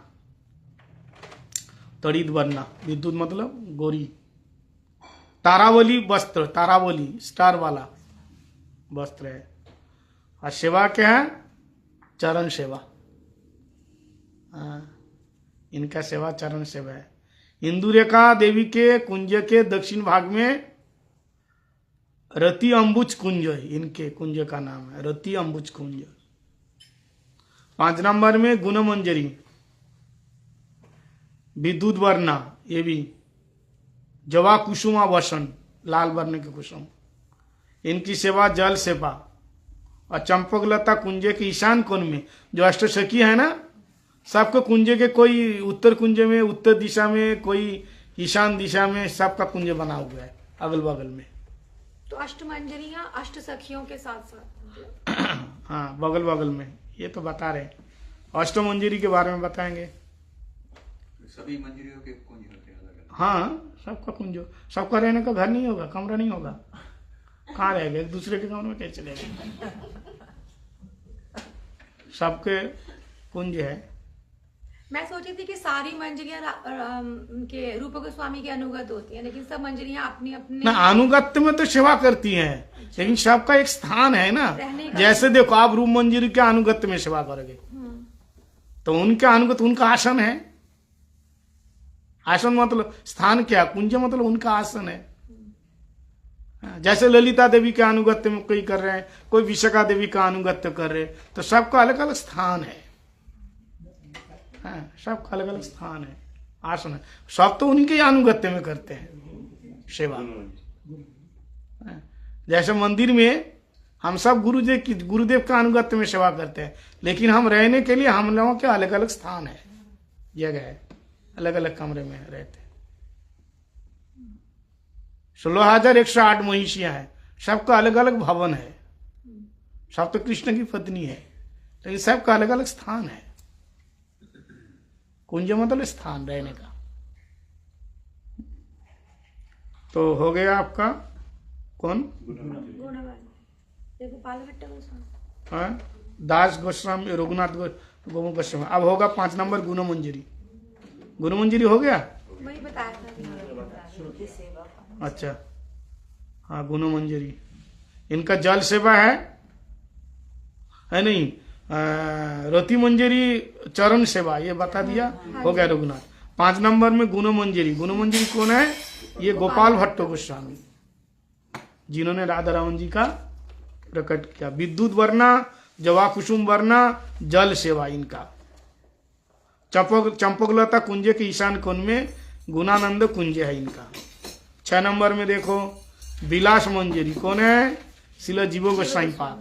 [SPEAKER 1] तड़ित वर्णा। विद्युत मतलब गोरी। तारावली वस्त्र, तारावली स्टार वाला वस्त्र है। और सेवा क्या है? चरण सेवा। इनका सेवा चरण सेवा है। इंदुरेखा देवी के कुंज के दक्षिण भाग में रति अंबुज कुंज है। इनके कुंज का नाम है रति अंबुज कुंज। 5 नंबर में गुण मंजरी, विद्युत वर्णा। ये भी जवा कुसुमा वसन, लाल वर्ण के कुसुम। इनकी सेवा जल सेवा। और चंपक लता कुंज के ईशान कोण में जो अष्टसखी है ना, सबको कुंज के, कोई उत्तर कुंज में, उत्तर दिशा में, कोई ईशान दिशा में, सबका कुंज बना हुआ है अगल बगल में।
[SPEAKER 2] तो अष्टमंजरियां अष्ट सखियों के साथ साथ।
[SPEAKER 1] हाँ बगल बगल में, ये तो बता रहे। अष्टमंजरी के बारे में बताएंगे।
[SPEAKER 6] सभी मंजरियों के कुंज होते हैं अलग अलग।
[SPEAKER 1] हाँ सबका कुंज, सबका रहने का घर नहीं होगा, कमरा नहीं होगा। कहाँ रहेगा? एक दूसरे के कमरे में कैसे चलेगा? सबके कुंज है।
[SPEAKER 2] मैं सोची थी कि सारी मंजरियां के रूप गोस्वामी के अनुगत होती हैं, लेकिन सब मंजरियां अपनी अपनी
[SPEAKER 1] ना अनुगत्य में तो सेवा करती हैं, लेकिन सबका एक स्थान है ना।
[SPEAKER 2] रहने का।
[SPEAKER 1] जैसे देखो आप रूप मंजरी के अनुगत्य में सेवा करोगे तो उनके अनुगत उनका आसन है। आसन मतलब स्थान क्या? कुंज मतलब उनका आसन है। जैसे ललिता देवी के अनुगत्य में कोई कर रहे हैं, कोई विशाखा देवी का अनुगत्य कर रहे हैं, तो सबका अलग अलग स्थान है। सबका अलग अलग स्थान है, आसन है। सब तो उनके अनुगत्य में करते हैं सेवा। जैसे मंदिर में हम सब गुरुदेव का अनुगत्य में सेवा करते हैं, लेकिन हम रहने के लिए हम लोगों के अलग अलग स्थान है, जगह है, अलग अलग कमरे में रहते हैं। 16,108 महिषियां हैं, सबका अलग अलग भवन है। सब तो कृष्ण की पत्नी है, लेकिन सबका अलग अलग स्थान है। कुंज मतलब स्थान रहने का। तो हो गया आपका कौन?
[SPEAKER 2] गुणवान ये गोपाल भट्ट गोस्वामी।
[SPEAKER 1] हाँ, दास गोस्वामी, रघुनाथ गोमु गोस्वामी। अब होगा 5 नंबर गुण मंजरी। गुण मंजरी हो गया?
[SPEAKER 2] वही बताया था अभी।
[SPEAKER 1] अच्छा, हाँ गुण मंजरी। इनका जल सेवा है नहीं, रति मंजरी चरण सेवा, ये बता दिया, हो गया रघुनाथ। 5 नंबर में गुण मंजरी। गुण मंजरी कौन है? ये गोपाल भट्ट गोस्वामी, जिन्होंने राधा रामन जी का प्रकट किया। विद्युत वर्णा, जवा कुसुम वर्णा, जल सेवा इनका। चंपकलता कुंज के ईशान कोण में गुणानंद कुंज है इनका। 6 नंबर में देखो विलास मंजरी, कौन है? शिला जीवो गोसाई पाद,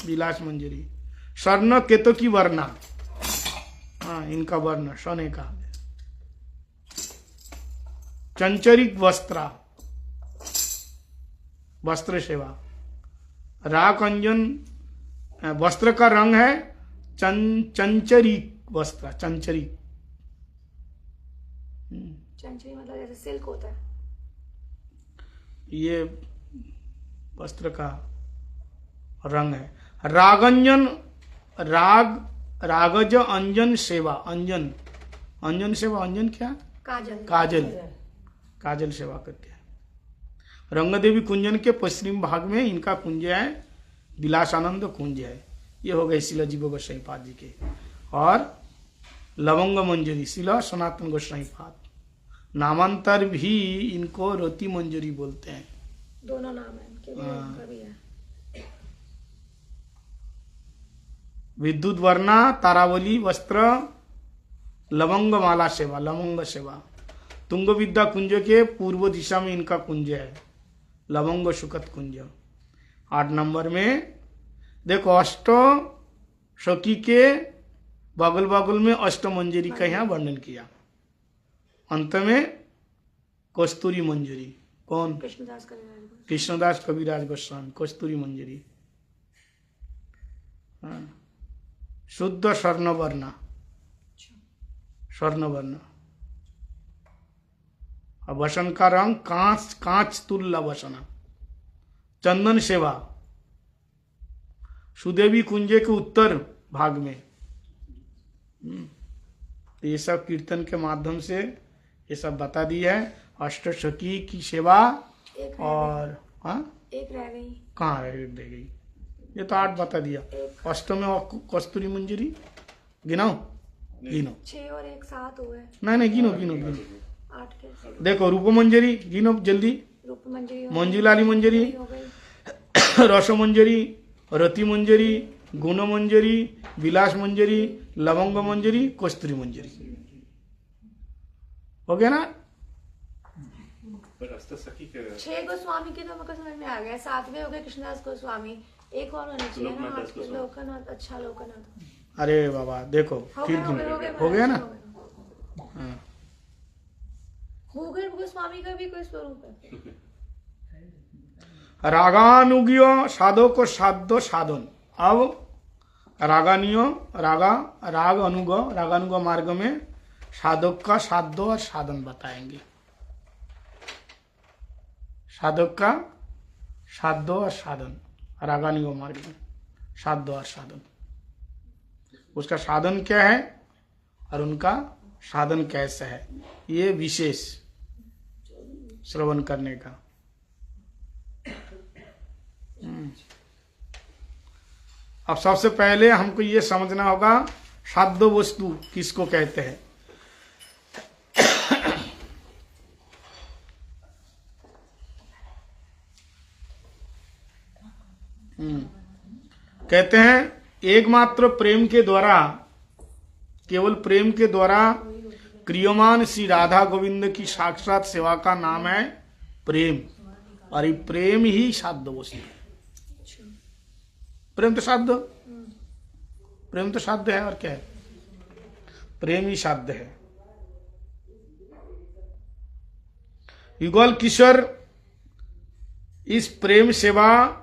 [SPEAKER 1] विलास मंजरी। स्वर्ण केतकी वर्णा, हाँ इनका वर्ण सोने का। चंचरिक वस्त्रा, वस्त्र सेवा। राग अंजन, वस्त्र का रंग है चंचरिक वस्त्र, चंचरिक।
[SPEAKER 2] चंचरी मतलब जैसे सिल्क होता है।
[SPEAKER 1] ये वस्त्र का रंग है। रागंजन, रागज अंजन सेवा। अंजन सेवा, अंजन क्या? काजल सेवा करते हैं। रंगदेवी कुंजन के पश्चिम भाग में इनका कुंज है, विलासानंद कुंज है। ये हो गए शिला जीव गोसाई पाद जी के। और लवंग मंजरी, शिला सनातन गोसाई पाद। नामांतर भी इनको रति मंजरी बोलते हैं।
[SPEAKER 2] दोनों नाम है इनके भी, उनका भी है।
[SPEAKER 1] विद्युत वर्णा, तारावली वस्त्र, लवंग माला सेवा, लवंग सेवा। तुंग विद्या कुंज के पूर्व दिशा में इनका कुंज है, लवंग सुकत कुंज। 8 नंबर में देखो अष्ट सखी के बगल बगल में अष्ट मंजरी का यहाँ वर्णन किया। अंत में कस्तूरी मंजरी, कौन? कृष्णदास कविराज गोस्वामी, कस्तूरी मंजरी। हाँ। शुद्ध स्वर्ण वर्ण, स्वर्ण वर्ण। वसन का रंग कांच तुल्य वसन। चंदन सेवा, सुदेवी कुंज के उत्तर भाग में। तो ये सब कीर्तन के माध्यम से ये सब बता दिया है। अष्टसखी की सेवा। और हाँ,
[SPEAKER 2] एक रह गई।
[SPEAKER 1] कहाँ रह गई? ये तो 8 बता दिया। अष्ट में कस्तूरी मंजरी गिनाओ, गिनो।
[SPEAKER 2] 6 और 1 7 हुए।
[SPEAKER 1] नहीं गिनो
[SPEAKER 2] 8 के।
[SPEAKER 1] देखो रूप मंजरी गिनो जल्दी।
[SPEAKER 2] रूप मंजरी,
[SPEAKER 1] मंजुलाली मंजरी,
[SPEAKER 2] हो गई।
[SPEAKER 1] रस मंजरी, रति मंजरी, गुण मंजरी, विलास मंजरी, लवंग मंजरी, कस्तूरी मंजरी। हो गया ना?
[SPEAKER 4] पर अष्ट सखी के
[SPEAKER 2] 6 गोस्वामी के तो हमको समझ में आ गया। 7वें हो गए कृष्णदास गोस्वामी। एक और होना चाहिए ना,
[SPEAKER 4] लोकनाथ दास गोस्वामी।
[SPEAKER 2] लोकनाथ। अच्छा लोकनाथ
[SPEAKER 1] अरे बाबा देखो फिर हो गया ना? हाँ।
[SPEAKER 2] होगर गोस्वामी का भी कोई स्वरूप है।
[SPEAKER 1] रागानुगियो साधो को साध्य साधन। अब रागानियो रागानुग मार्ग में साधक का साध्य और साधन बताएंगे। साधक का साध्य और साधन, रागानियो मार्ग में साध्य और साधन। उसका साधन क्या है और उनका साधन कैसा है, ये विशेष श्रवण करने का। अब सबसे पहले हमको ये समझना होगा साध्य वस्तु किसको कहते हैं। कहते हैं एकमात्र प्रेम के द्वारा, केवल प्रेम के द्वारा क्रियमान श्री राधा गोविंद की साक्षात सेवा का नाम है प्रेम। और ये प्रेम ही साध्य वस्तु है। प्रेम तो साध्य, प्रेम तो साध्य है। और क्या है? प्रेम ही साध्य है। युगल किशोर इस प्रेम सेवा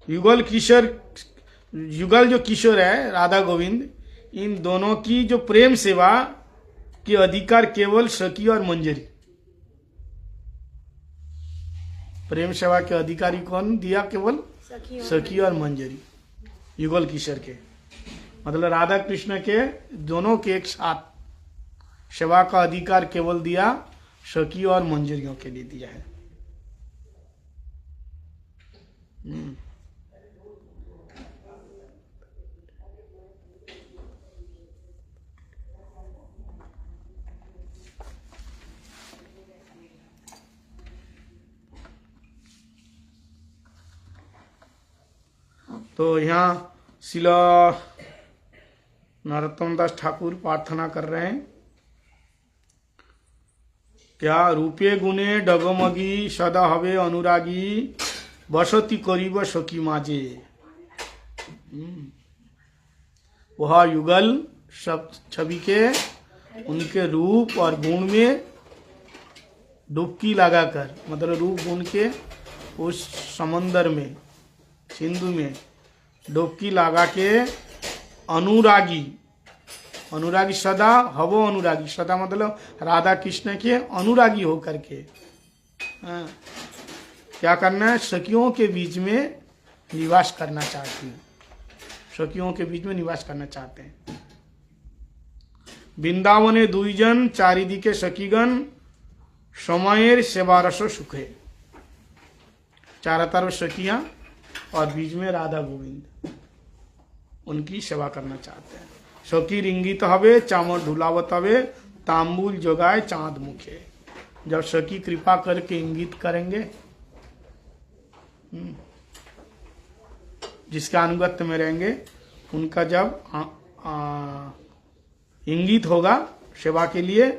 [SPEAKER 1] युगल जो किशोर है राधा गोविंद, इन दोनों की जो प्रेम सेवा के अधिकार केवल सखी और मंजरी। प्रेम सेवा के अधिकारी कौन दिया? केवल सखी और मंजरी, युगल किशोर के, मतलब राधा कृष्ण के दोनों के एक साथ सेवा का अधिकार केवल दिया सखी और मंजरियों के लिए दिया है। तो यहाँ शिला नरोत्तम दास ठाकुर प्रार्थना कर रहे हैं क्या? रूपे गुणे डगमगी सदा हवे अनुरागी बसती करीब सखी माजे। वह युगल सब छवि के उनके रूप और गुण में डुबकी लगाकर, मतलब रूप गुण के उस समंदर में, सिंधु में डुबकी लगा के अनुरागी, अनुरागी सदा हवो अनुरागी, सदा मतलब राधा कृष्ण के अनुरागी होकर के क्या करना है? सखियों के बीच में निवास करना चाहती हैं, सखियों के बीच में निवास करना चाहते हैं। वृंदावने दुईजन चारिदिके सखीगण समयेर सेवारस सुखे। चारों तरफ सखियां और बीच में राधा गोविंद उनकी सेवा करना चाहते हैं। सखी रिंगित हवे चामर ढुलावत हवे तांबुल जोगाए चांद मुखे। जब सखी कृपा करके इंगित करेंगे, जिसके अनुगत्य में रहेंगे, उनका जब इंगित होगा सेवा के लिए,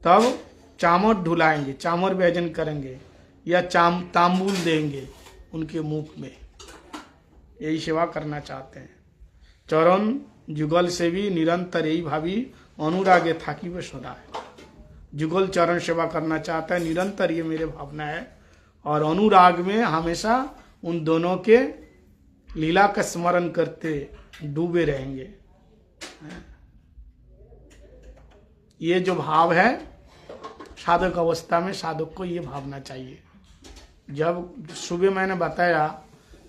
[SPEAKER 1] तब चामर ढुलाएंगे, चामर व्यजन करेंगे या तांबुल देंगे उनके मुख में। यही सेवा करना चाहते हैं। चरण जुगल से भी निरंतर यही भावी अनुरागे थाकी वे सदा है। जुगल चरण सेवा करना चाहता है, निरंतर ये मेरे भावना है, और अनुराग में हमेशा उन दोनों के लीला का स्मरण करते डूबे रहेंगे। ये जो भाव है साधक अवस्था में साधक को ये भावना चाहिए। जब सुबह मैंने बताया,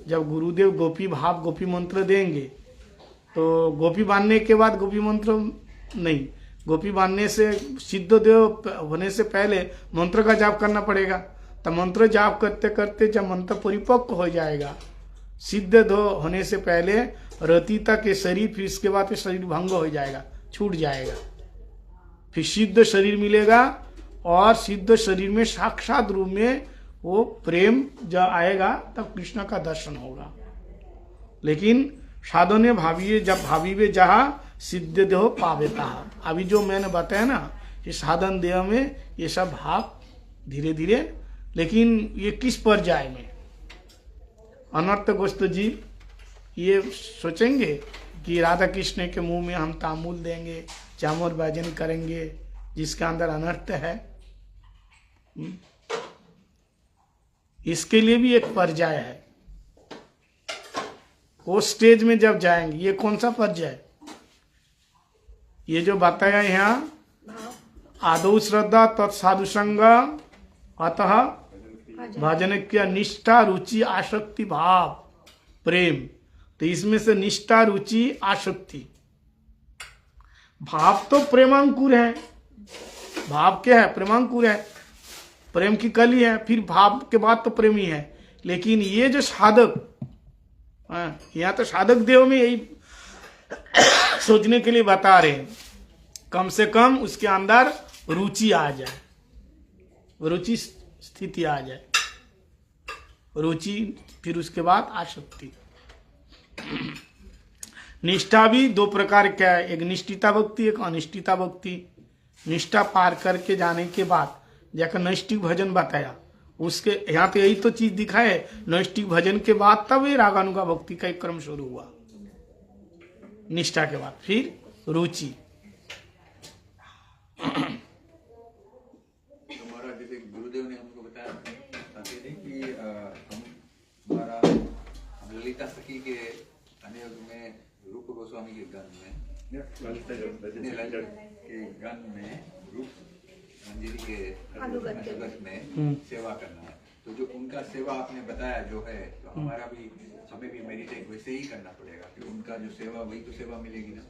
[SPEAKER 1] जब गुरुदेव गोपी भाव गोपी मंत्र देंगे, तो गोपी बांधने के बाद गोपी मंत्र नहीं, गोपी बांधने से सिद्ध देव होने से पहले मंत्र का जाप करना पड़ेगा। तो मंत्र जाप करते करते जब मंत्र परिपक्व हो जाएगा, सिद्ध देव होने से पहले रतिता के शरीर, फिर इसके बाद शरीर भंग हो जाएगा, छूट जाएगा, फिर सिद्ध शरीर मिलेगा, और सिद्ध शरीर में साक्षात रूप में वो प्रेम जब आएगा तब कृष्ण का दर्शन होगा। लेकिन साधने भाविये जब भाविवे जहा सिद्ध देह पावे ताहा। अभी जो मैंने बताया ना, ये साधन देह में ये सब भाव धीरे धीरे, लेकिन ये किस पर्याय में? अनर्थ ग्रस्त जीव ये सोचेंगे कि राधा कृष्ण के मुंह में हम तांबुल देंगे, चामर भजन करेंगे, जिसका अंदर अनर्थ है। इसके लिए भी एक पर्याय है। वो स्टेज में जब जाएंगे, ये कौन सा पर्याय? ये जो बताया यहाँ, आदौ श्रद्धा तत्साधु संग अतः भजन क्या निष्ठा रुचि आसक्ति भाव प्रेम। तो इसमें से निष्ठा रुचि आसक्ति भाव तो प्रेमांकुर है। भाव क्या है? प्रेमांकुर है, प्रेम की कली है, फिर भाव के बाद तो प्रेमी है। लेकिन ये जो साधक, यहाँ तो साधक देव में यही सोचने के लिए बता रहे हैं, कम से कम उसके अंदर रुचि आ जाए, रुचि स्थिति आ जाए, रुचि, फिर उसके बाद आसक्ति। निष्ठा भी दो प्रकार का है, एक निष्ठिता भक्ति, एक अनिष्ठिता भक्ति। निष्ठा पार करके जाने के बाद जाकर नैष्ठिक भजन बताया, उसके यहाँ तो यही तो चीज दिखाए। नैष्ठिक भजन के बाद तब ये रागानुगा भक्ति का एक क्रम शुरू हुआ। निष्ठा के बाद फिर रुचि।
[SPEAKER 6] हमारा जैसे गुरुदेव ने हमको बताया थे कि हम ललिता सखी के अनुयोग में रूप गोस्वामी के गान में निरंतर के गण में रूप मंजरी के
[SPEAKER 2] अनुगत्य
[SPEAKER 6] में सेवा करना है। तो जो उनका सेवा आपने बताया जो है, तो हमें भी मेडिटेट वैसे ही करना पड़ेगा कि उनका जो सेवा वही तो सेवा मिलेगी ना।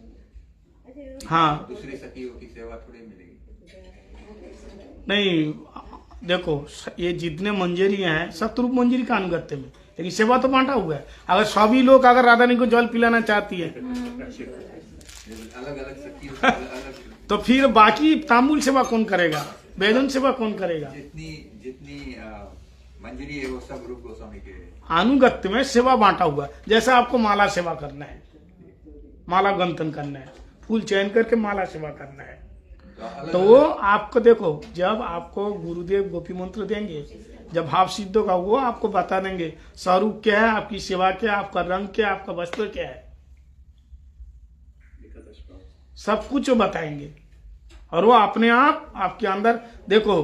[SPEAKER 1] हाँ
[SPEAKER 6] दूसरे सखियों की सेवा थोड़ी मिलेगी।
[SPEAKER 1] नहीं, देखो ये जितने मंजरी हैं सप्तरूप मंजरी का अनुगत्य में, लेकिन सेवा तो बांटा हुआ है। अगर सभी लोग अगर राधा रानी को जल पिलाना चाहती है
[SPEAKER 6] अलग अलग सखियों को अलग
[SPEAKER 1] तो फिर बाकी तांबुल सेवा कौन करेगा, बैदन सेवा कौन करेगा?
[SPEAKER 6] जितनी जितनी मंजरी है वो सब रूप गोस्वामी के
[SPEAKER 1] अनुगत्य में सेवा बांटा हुआ है। जैसे आपको माला सेवा करना है, माला गंथन करना है, फूल चयन करके माला सेवा करना है, तो वो आपको देखो, जब आपको गुरुदेव गोपी मंत्र देंगे, जब भाव सिद्ध होगा वो आपको बता देंगे स्वरूप क्या है, आपकी सेवा क्या है, आपका रंग क्या है, आपका वस्त्र क्या है, सब कुछ वो बताएंगे। और वो अपने आप आपके अंदर देखो,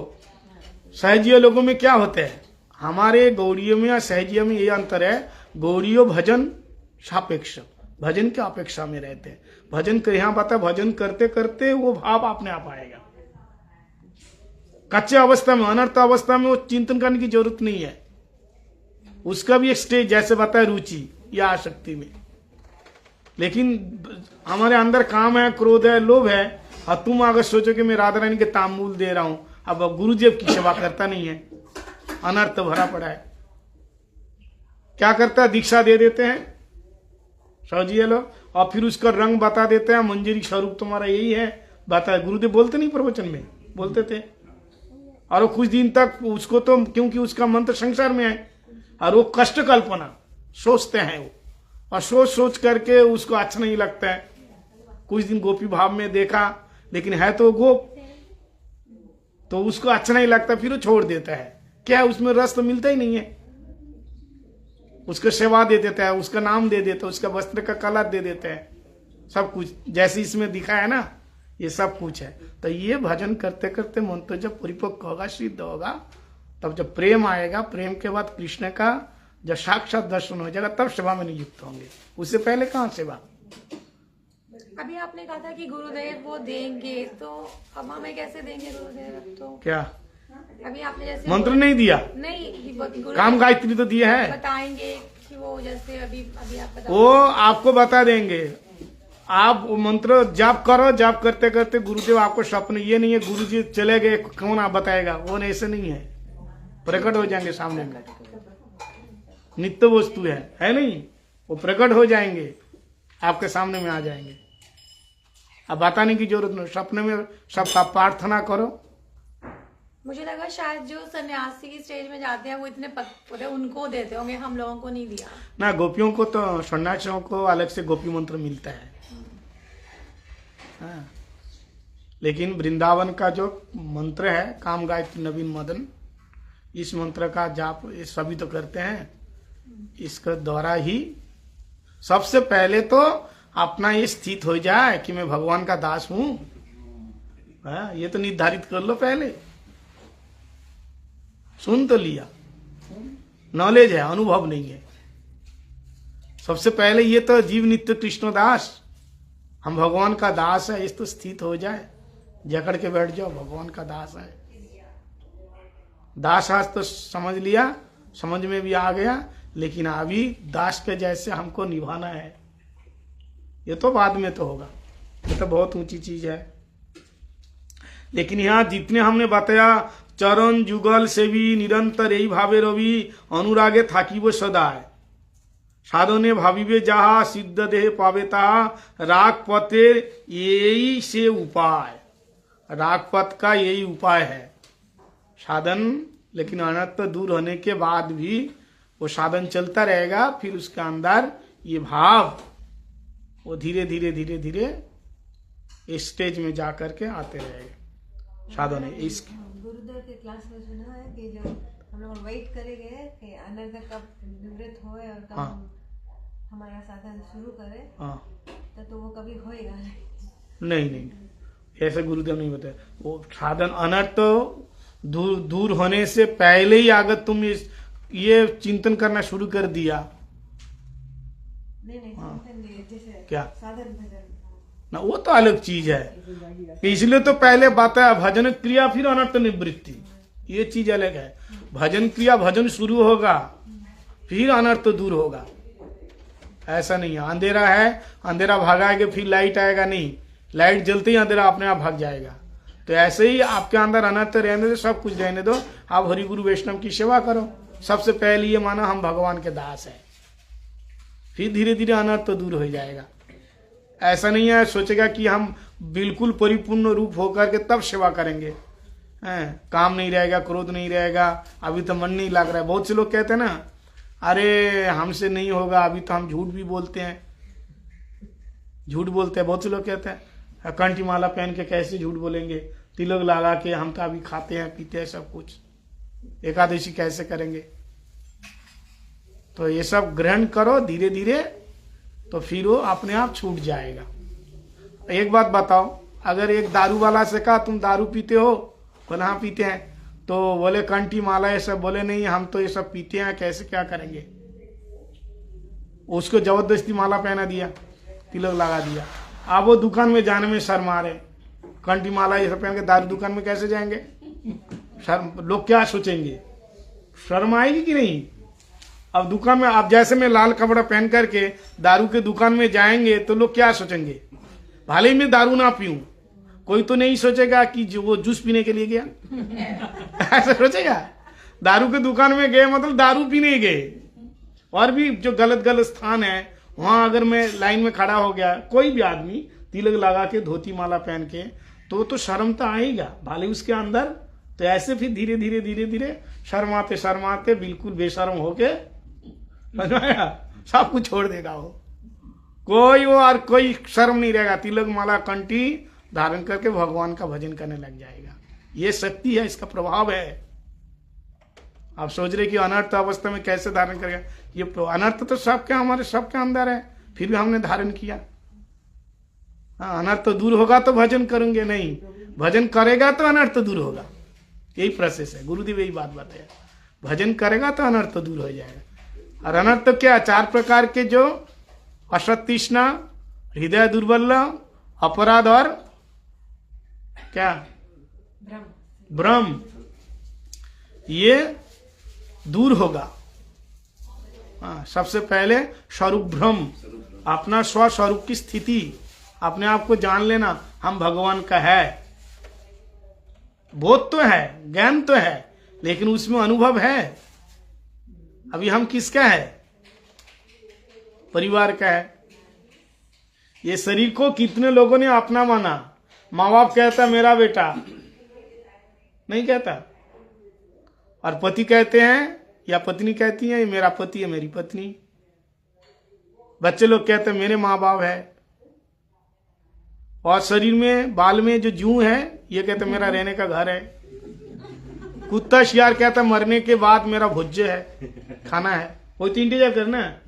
[SPEAKER 1] सहजीय लोगों में क्या होते हैं, हमारे गौड़ियों में या सहजीय में ये अंतर है, गौड़ियों भजन सापेक्ष, भजन के अपेक्षा में रहते हैं। भजन कर यहाँ बता, भजन करते करते वो भाव अपने आप आएगा। कच्चे अवस्था में, अनर्थ अवस्था में वो चिंतन करने की जरूरत नहीं है। उसका भी एक स्टेज जैसे बताया रुचि या आसक्ति में, लेकिन हमारे अंदर काम है, क्रोध है, लोभ है, और तुम अगर सोचो कि मैं राधा रानी के तांबूल दे रहा हूं, अब गुरुदेव की सेवा करता नहीं है, अनर्थ भरा पड़ा है। क्या करता है, दीक्षा दे देते हैं सौजीय लोग, और फिर उसका रंग बता देते हैं, मंजरी स्वरूप तुम्हारा यही है बता। गुरुदेव बोलते नहीं, प्रवचन में बोलते थे, और वो कुछ दिन तक उसको तो, क्योंकि उसका मन तो संसार में है, और वो कष्ट कल्पना सोचते हैं वो, और सोच सोच करके उसको अच्छा नहीं लगता है। कुछ दिन गोपी भाव में देखा, लेकिन है तो गोप, तो उसको अच्छा नहीं लगता, फिर वो छोड़ देता है। क्या उसमें रस तो मिलता ही नहीं है। उसको सेवा दे देता है, उसका नाम दे देता है, उसका वस्त्र का कलर दे देते हैं, सब कुछ जैसे इसमें दिखा है ना, ये सब कुछ है। तो ये भजन करते करते मन तो जब परिपक्व होगा, सिद्ध होगा, तब जब प्रेम आएगा, प्रेम के बाद कृष्ण का जब साक्षात दर्शन हो जाएगा, तब सेवा में नियुक्त होंगे। उससे पहले कहाँ सेवा।
[SPEAKER 2] अभी आपने कहा था कि गुरुदेव वो देंगे, तो अब हमें कैसे देंगे गुरुदेव? तो
[SPEAKER 1] क्या
[SPEAKER 2] अभी आपने जैसे
[SPEAKER 1] मंत्र नहीं दिया,
[SPEAKER 2] नहीं, गुरुदेव
[SPEAKER 1] काम गायत्री तो दिया है,
[SPEAKER 2] बताएंगे कि वो जैसे अभी आप बता,
[SPEAKER 1] वो आपको बता देंगे। आप वो मंत्र जाप करो, जाप करते करते गुरुदेव आपको स्वप्न, ये नहीं है गुरुजी चले गए कौन आप बताएगा, वो ऐसे नहीं है, प्रकट हो जाएंगे सामने में, नित्य वस्तु है नहीं, वो प्रकट हो जाएंगे, आपके सामने में आ जाएंगे। अब बताने की जरूरत नहीं, सपने में सबका प्रार्थना करो।
[SPEAKER 2] मुझे लगा शायद जो सन्यासी की स्टेज में जाते हैं वो इतने पक्के उनको देते होंगे, हम लोगों को नहीं दिया
[SPEAKER 1] ना। गोपियों को तो, सन्यासियों को अलग से गोपी मंत्र मिलता है, हाँ। लेकिन वृंदावन का जो मंत्र है, काम गायत्री नवीन मदन, इस मंत्र का जाप ये सभी तो करते हैं। इसके द्वारा ही सबसे पहले तो अपना ये स्थित हो जाए कि मैं भगवान का दास हूं, ये तो निर्धारित कर लो पहले। सुन तो लिया, नॉलेज है, अनुभव नहीं है। सबसे पहले ये तो जीव नित्य कृष्ण दास, हम भगवान का दास है, इस तो स्थित हो जाए, जकड़ के बैठ जाओ, भगवान का दास है। दास आज तो समझ लिया, समझ में भी आ गया, लेकिन अभी दास के जैसे हमको निभाना है, ये तो बाद में तो होगा, ये तो बहुत ऊंची चीज है। लेकिन यहाँ जितने हमने बताया, चरण जुगल से भी निरंतर यही भावे रवि, अनुरागे थाकिबो सदा है, साधने भाविबे जहा सिद्ध देह पावेता, राग पतेर यही से उपाय, रागपत का यही उपाय है साधन। लेकिन अनर्थ दूर होने के बाद भी वो साधन चलता रहेगा, फिर उसके अंदर ये भाव वो धीरे धीरे धीरे धीरे स्टेज में जा करके आते रहेगा साधन है। इस
[SPEAKER 3] गुरुदेव के क्लास में सुना है कि जब हम लोग वेट करेंगे कि अनर्थ कब निवृत्त होए और कब हम हमारा साधन शुरू करें, तो वो कभी होएगा
[SPEAKER 1] नहीं, ऐसे गुरुदेव नहीं बताया। वो साधन अनर्थ दूर होने से पहले ही अगर तुम ये चिंतन करना शुरू कर दिया,
[SPEAKER 3] नहीं चिंतन नहीं, जैसे
[SPEAKER 1] क्या
[SPEAKER 3] साधन भजन
[SPEAKER 1] ना, वो तो अलग चीज है। इसलिए तो पहले बताया भजन क्रिया फिर अनर्थ निवृत्ति, ये चीज अलग है। भजन क्रिया, भजन शुरू होगा फिर अनर्थ दूर होगा, ऐसा नहीं है। अंधेरा है, अंधेरा भागाएगा फिर लाइट आएगा नहीं, लाइट जलते ही अंधेरा अपने आप भाग जाएगा। तो ऐसे ही आपके अंदर अनर्थ रहने दो, सब कुछ रहने दो, आप हरि गुरु वैष्णव की सेवा करो। सबसे पहले ये माना हम भगवान के दास हैं, फिर धीरे धीरे अनर्थ तो दूर हो जाएगा। ऐसा नहीं है सोचेगा कि हम बिल्कुल परिपूर्ण रूप होकर के तब सेवा करेंगे, काम नहीं रहेगा, क्रोध नहीं रहेगा, अभी तो मन नहीं लग रहा है। बहुत से लोग कहते हैं ना, अरे हमसे नहीं होगा, अभी तो हम झूठ भी बोलते हैं, झूठ बोलते हैं। बहुत से लोग कहते हैं कंठी माला पहन के कैसे झूठ बोलेंगे, तिलक लगा के हम तो अभी खाते हैं पीते हैं सब कुछ, एकादशी कैसे करेंगे। तो ये सब ग्रहण करो धीरे धीरे, तो फिर वो अपने आप छूट जाएगा। एक बात बताओ, अगर एक दारू वाला से कहा तुम दारू पीते हो, बोले हाँ पीते हैं, तो बोले कंठी माला ये सब, बोले नहीं हम तो ये सब पीते हैं, कैसे क्या करेंगे। उसको जबरदस्ती माला पहना दिया, तिलक लगा दिया। अब वो दुकान में जाने में शर्म आ रहे, कंठी माला ये सब पहन के दारू दुकान में कैसे जाएंगे, शर्म, लोग क्या सोचेंगे, शर्म आएगी कि नहीं। अब दुकान में आप जैसे में लाल कपड़ा पहन करके दारू के दुकान में जाएंगे तो लोग क्या सोचेंगे, भले ही मैं दारू ना पीऊं, कोई तो नहीं सोचेगा कि जो वो जूस पीने के लिए गया ऐसा सोचेगा। दारू के दुकान में गए मतलब दारू पीने गए। और भी जो गलत गलत स्थान है वहां अगर मैं लाइन में खड़ा हो गया, कोई भी आदमी तिलक लगा के धोती माला पहन के, तो शर्म तो आएगा भले उसके अंदर। तो ऐसे फिर धीरे धीरे धीरे धीरे शर्माते शर्माते बिल्कुल बेशर्म होके सब कुछ छोड़ देगा वो, कोई वो और कोई शर्म नहीं रहेगा। तिलक माला कंठी धारण करके भगवान का भजन करने लग जाएगा। ये शक्ति है, इसका प्रभाव है। आप सोच रहे कि अनर्थ अवस्था में कैसे धारण करेगा, ये अनर्थ तो सबके हमारे सबके अंदर है, फिर भी हमने धारण किया। अनर्थ तो दूर होगा तो भजन करेंगे, नहीं भजन करेगा तो अनर्थ दूर होगा। यही प्रोसेस है, गुरुदेव यही बात बताया, भजन करेगा तो अनर्थ दूर हो जाएगा। और अनर्थ तो क्या, 4 प्रकार के जो असत तृष्णा, हृदय दुर्बल, अपराध और क्या भ्रम, ये दूर होगा। सबसे पहले स्वरूप भ्रम, अपना स्वस्वरूप की स्थिति, अपने आप को जान लेना हम भगवान का है। बोध तो है, ज्ञान तो है, लेकिन उसमें अनुभव है। अभी हम किसका है, परिवार का है। ये शरीर को कितने लोगों ने अपना माना। माँ बाप कहता मेरा बेटा, नहीं कहता। और पति कहते हैं या पत्नी कहती है ये मेरा पति है, मेरी पत्नी। बच्चे लोग कहते हैं मेरे माँ बाप है। और शरीर में बाल में जो जूं है ये कहते मेरा रहने का घर है। कुत्ता शियार कहता मरने के बाद मेरा भोज्य है, खाना है, वो तो इंतजार करना है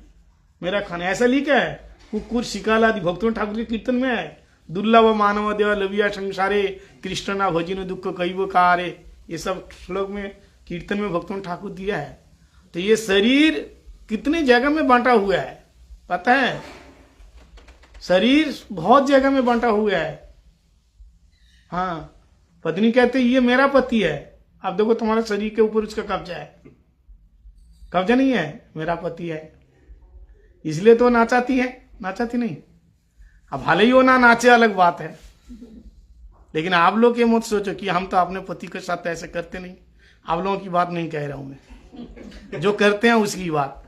[SPEAKER 1] मेरा खाना। ऐसा लिखा है कुकुर शिकाला आदि भक्तों ठाकुर के कीर्तन में है। दुर्लभ मानव देवा लविया संसारे, कृष्ण ना भजिनो दुख कई वो कारे, ये सब श्लोक में कीर्तन में भक्तों ठाकुर दिया है। तो ये शरीर कितने जगह में बांटा हुआ है पता है, शरीर बहुत जगह में बांटा हुआ है। हाँ, पत्नी कहते ये मेरा पति है, अब देखो तुम्हारे शरीर के ऊपर उसका कब्जा है। कब्जा नहीं है, मेरा पति है, इसलिए तो नाचाती है, नाचाती नहीं। अब भले ही वो ना नाचे अलग बात है, लेकिन आप लोग ये मत सोचो कि हम तो अपने पति के साथ ऐसे करते नहीं। आप लोगों की बात नहीं कह रहा हूं मैं, जो करते हैं उसकी बात।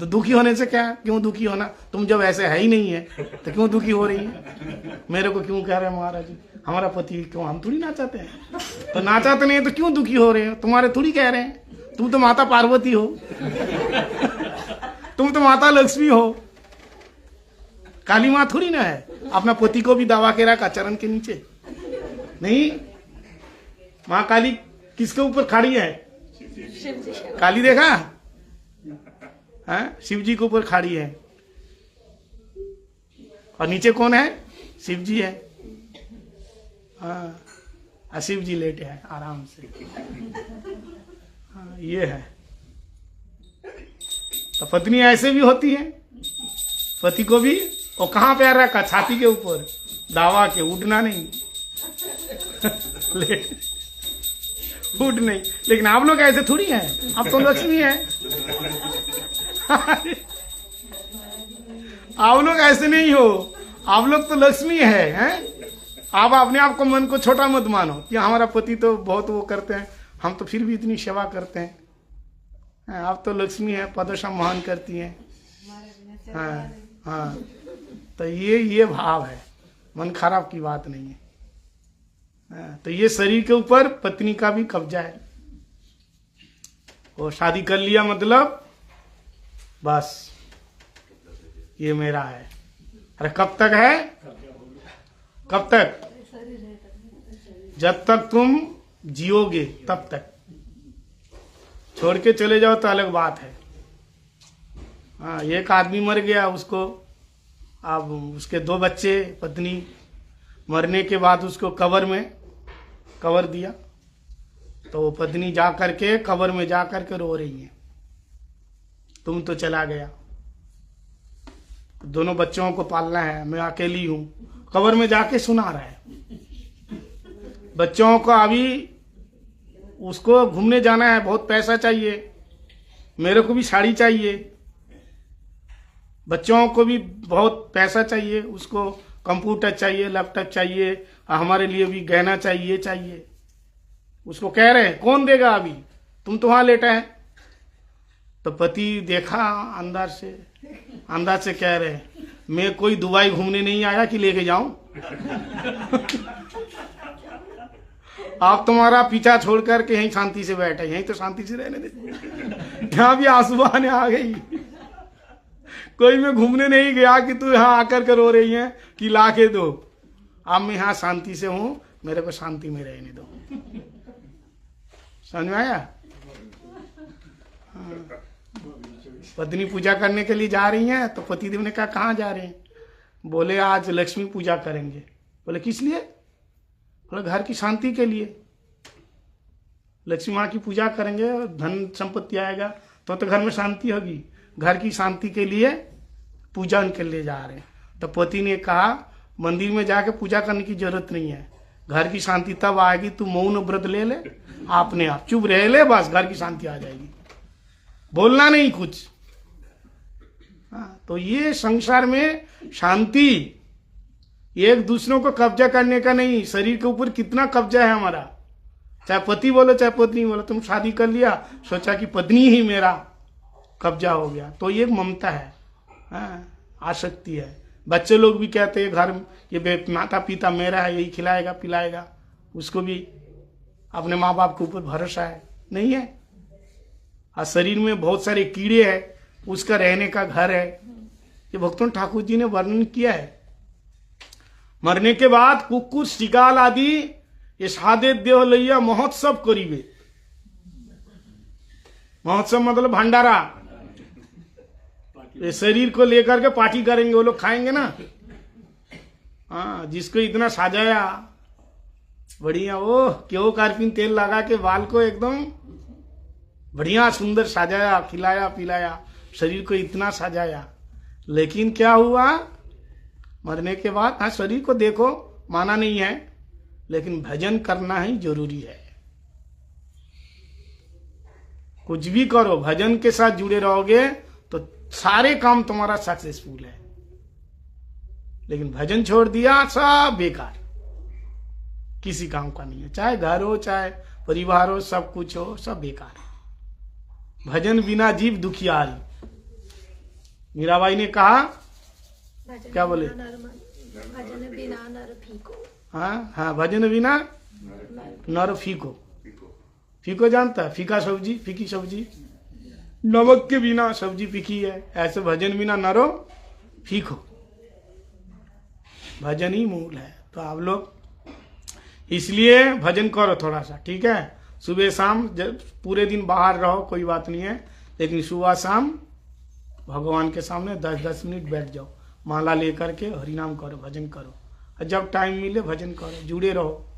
[SPEAKER 1] तो दुखी होने से क्या, क्यों दुखी होना, तुम जब ऐसे है ही नहीं है तो क्यों दुखी हो रही है। मेरे को क्यों कह रहे हैं महाराज जी हमारा पति, क्यों हम थोड़ी नाचाते हैं, तो नाचाते नहीं है तो क्यों दुखी हो रहे हो, तुम्हारे थोड़ी कह रहे हैं। तुम तो माता पार्वती हो, तुम तो माता लक्ष्मी हो, काली माँ थोड़ी ना है। अपना पति को भी दबा के रखा चरण के नीचे, नहीं। माँ काली किसके ऊपर खड़ी है, काली देखा है, शिव जी के ऊपर खड़ी है। और नीचे कौन है, शिव जी है। हाँ, शिव जी लेटे हैं आराम से। हाँ, ये है। तो पत्नी ऐसे भी होती है, पति को भी वो कहाँ पे रखा, छाती के ऊपर, दावा के उठना नहीं उठ नहीं। लेकिन आप लोग ऐसे थोड़ी हैं, आप तो लक्ष्मी है। आप लोग ऐसे नहीं हो, आप लोग तो लक्ष्मी हैं। आप अपने आप को मन को छोटा मत मानो कि हमारा पति तो बहुत वो करते हैं, हम तो फिर भी इतनी सेवा करते हैं। आप तो लक्ष्मी है, पदशा महान करती हैं। हाँ हाँ, तो ये भाव है, मन खराब की बात नहीं है। तो ये शरीर के ऊपर पत्नी का भी कब्जा है। वो शादी कर लिया मतलब बस ये मेरा है। अरे कब तक है? कब तक? जब तक तुम जियोगे तब तक। छोड़ के चले जाओ तो अलग बात है। हाँ, एक आदमी मर गया, उसको अब उसके 2 बच्चे, पत्नी, मरने के बाद उसको कवर दिया, तो वो पत्नी जा करके कबर में जा करके रो रही है, तुम तो चला गया, दोनों बच्चों को पालना है, मैं अकेली हूं। कबर में जाके सुना रहा है। बच्चों को अभी उसको घूमने जाना है, बहुत पैसा चाहिए, मेरे को भी साड़ी चाहिए, बच्चों को भी बहुत पैसा चाहिए, उसको कंप्यूटर चाहिए, लैपटॉप चाहिए, हमारे लिए भी गहना चाहिए। उसको कह रहे हैं कौन देगा, अभी तुम तो वहां लेटा है। तो पति देखा अंदर से कह रहे हैं मैं कोई दुबई घूमने नहीं आया कि लेके जाऊं। आप तुम्हारा पीछा छोड़ करके यहीं शांति से बैठे, यहीं तो शांति से रहने दे। यहाँ भी आंसू बहाने आ गई। कोई मैं घूमने नहीं गया कि तू यहाँ आकर के रो रही है कि ला के दो। अब मैं यहाँ शांति से हूं, मेरे को शांति में रहने दो। समझ में आया? हाँ। पत्नी पूजा करने के लिए जा रही हैं, तो पतिदेव ने कहा कहाँ जा रहे हैं? बोले आज लक्ष्मी पूजा करेंगे। बोले किस लिए? बोले घर की शांति के लिए। लक्ष्मी माँ की पूजा करेंगे, धन संपत्ति आएगा तो घर में शांति होगी। घर की शांति के लिए पूजा के लिए जा रहे हैं। तो पति ने कहा मंदिर में जाके पूजा करने की जरूरत नहीं है, घर की शांति तब आएगी, तू मौन व्रत ले ले, आपने आप चुप रह ले, बस घर की शांति आ जाएगी, बोलना नहीं कुछ। तो ये संसार में शांति एक दूसरों को कब्जा करने का नहीं। शरीर के ऊपर कितना कब्जा है हमारा, चाहे पति बोलो चाहे पत्नी बोलो। तुम शादी कर लिया, सोचा कि पत्नी ही मेरा कब्जा हो गया, तो ये ममता है, आसक्ति है। बच्चे लोग भी कहते हैं घर ये माता पिता मेरा है, यही खिलाएगा पिलाएगा, उसको भी अपने माँ बाप के ऊपर भरोसा है नहीं है। और शरीर में बहुत सारे कीड़े हैं, उसका रहने का घर है। ये भक्तों ठाकुर जी ने वर्णन किया है। मरने के बाद कुकुर शिकाल आदि ये सादे देह लैया महोत्सव करीबे। महोत्सव मतलब भंडारा, ये शरीर को लेकर के पार्टी करेंगे, वो लोग खाएंगे ना। हाँ, जिसको इतना सजाया बढ़िया, वो क्यों कार्पिन तेल लगा के बाल को एकदम बढ़िया सुंदर सजाया, खिलाया पिलाया, शरीर को इतना सजाया, लेकिन क्या हुआ मरने के बाद? हाँ, शरीर को देखो माना नहीं है, लेकिन भजन करना ही जरूरी है। कुछ भी करो, भजन के साथ जुड़े रहोगे तो सारे काम तुम्हारा सक्सेसफुल है। लेकिन भजन छोड़ दिया, सब बेकार, किसी काम का नहीं है। चाहे घर हो चाहे परिवार हो, सब कुछ हो, सब बेकार है। भजन बिना जीव दुखियारी। मीराबाई ने कहा, क्या बोले?
[SPEAKER 2] भजन बिना नर फीको।
[SPEAKER 1] हाँ, भजन बिना नर फीको। फीको जानता है? फीका सब्जी, फीकी सब्जी, नमक के बिना सब्जी फीकी है, ऐसे भजन बिना नरो फीको। भजन ही मूल है। तो आप लोग इसलिए भजन करो थोड़ा सा, ठीक है? सुबह शाम, जब पूरे दिन बाहर रहो कोई बात नहीं है, लेकिन सुबह शाम भगवान के सामने 10-10 मिनट बैठ जाओ, माला लेकर के हरिनाम करो, भजन करो, और जब टाइम मिले भजन करो, जुड़े रहो।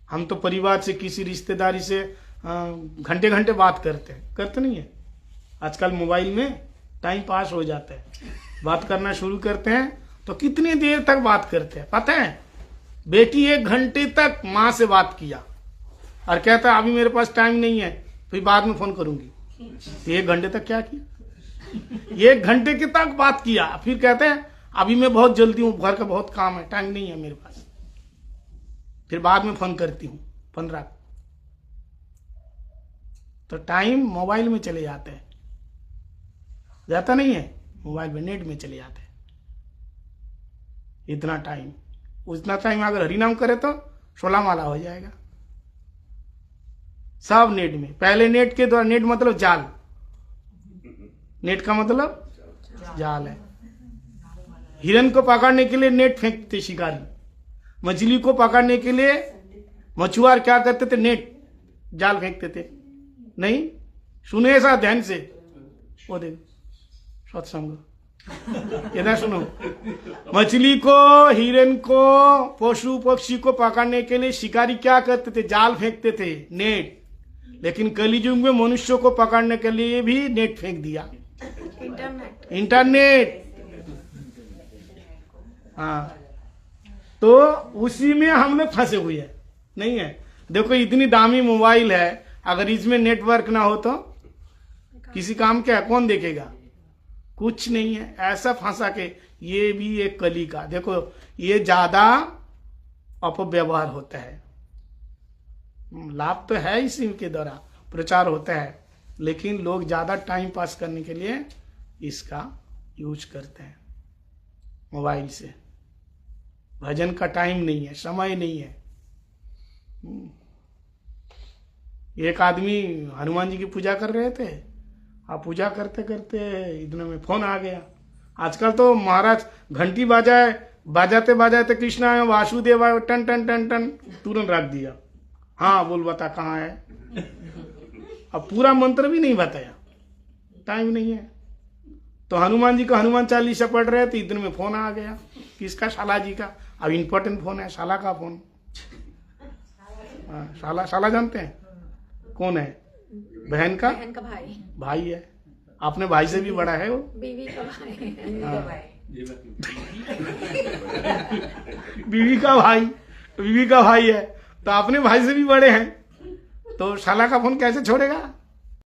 [SPEAKER 1] हम तो परिवार से, किसी रिश्तेदारी से घंटे घंटे बात करते नहीं है। आजकल मोबाइल में टाइम पास हो जाता है, बात करना शुरू करते हैं तो कितनी देर तक बात करते हैं पता है? बेटी 1 घंटे तक माँ से बात किया और कहता अभी मेरे पास टाइम नहीं है, फिर बाद में फोन करूंगी। तो 1 घंटे तक क्या किया? 1 घंटे के तक बात किया, फिर कहते हैं अभी मैं बहुत जल्दी हूँ, घर का बहुत काम है, टाइम नहीं है मेरे पास, फिर बाद में फोन करती हूँ 15। तो टाइम मोबाइल में चले जाते हैं, जाता नहीं है, मोबाइल में नेट में चले जाते हैं। इतना टाइम, उतना टाइम अगर हरिनाम करे तो 16 माला हो जाएगा। सब नेट में। पहले नेट के द्वारा, नेट मतलब जाल, नेट का मतलब जाल है। हिरन को पकड़ने के लिए नेट फेंकते शिकारी, मछली को पकड़ने के लिए मछुआर क्या करते थे? नेट, जाल फेंकते थे। नहीं सुने ऐसा ध्यान से, वो देखो सत्संग, इधर सुनो। मछली को, हिरन को, पशु पक्षी को पकड़ने के लिए शिकारी क्या करते थे? जाल फेंकते थे, नेट। लेकिन कलियुग में मनुष्यों को पकड़ने के लिए भी नेट फेंक दिया, इंटरनेट। हाँ, तो उसी में हम लोग फंसे हुए हैं, नहीं है? देखो इतनी दामी मोबाइल है, अगर इसमें नेटवर्क ना हो तो किसी काम क्या, कौन देखेगा? कुछ नहीं है। ऐसा फंसा के, ये भी एक कली का, देखो ये ज्यादा अपव्यवहार होता है। लाभ तो है इसी के द्वारा प्रचार होता है, लेकिन लोग ज्यादा टाइम पास करने के लिए इसका यूज करते हैं मोबाइल से। भजन का टाइम नहीं है, समय नहीं है। एक आदमी हनुमान जी की पूजा कर रहे थे, आप पूजा करते करते इतने में फोन आ गया। आजकल तो महाराज घंटी बजाते बजाते कृष्णा वासुदेव आए, टन टन टन टन, तुरंत रख दिया। हाँ बोल, बता कहाँ है? अब पूरा मंत्र भी नहीं बताया, टाइम नहीं है। तो हनुमान जी का हनुमान चालीसा पढ़ रहे थे, इतने में फोन आ गया। किसका? शाला जी का। अब इम्पोर्टेंट फोन है, शाला का फोन। शाला, शाला जानते हैं कौन है? बहन का भाई है। आपने भाई से भी बड़ा है वो,
[SPEAKER 2] बीवी का भाई।
[SPEAKER 1] बीवी का भाई, बीवी का भाई है, तो अपने भाई से भी बड़े हैं, तो शाला का फोन कैसे छोड़ेगा?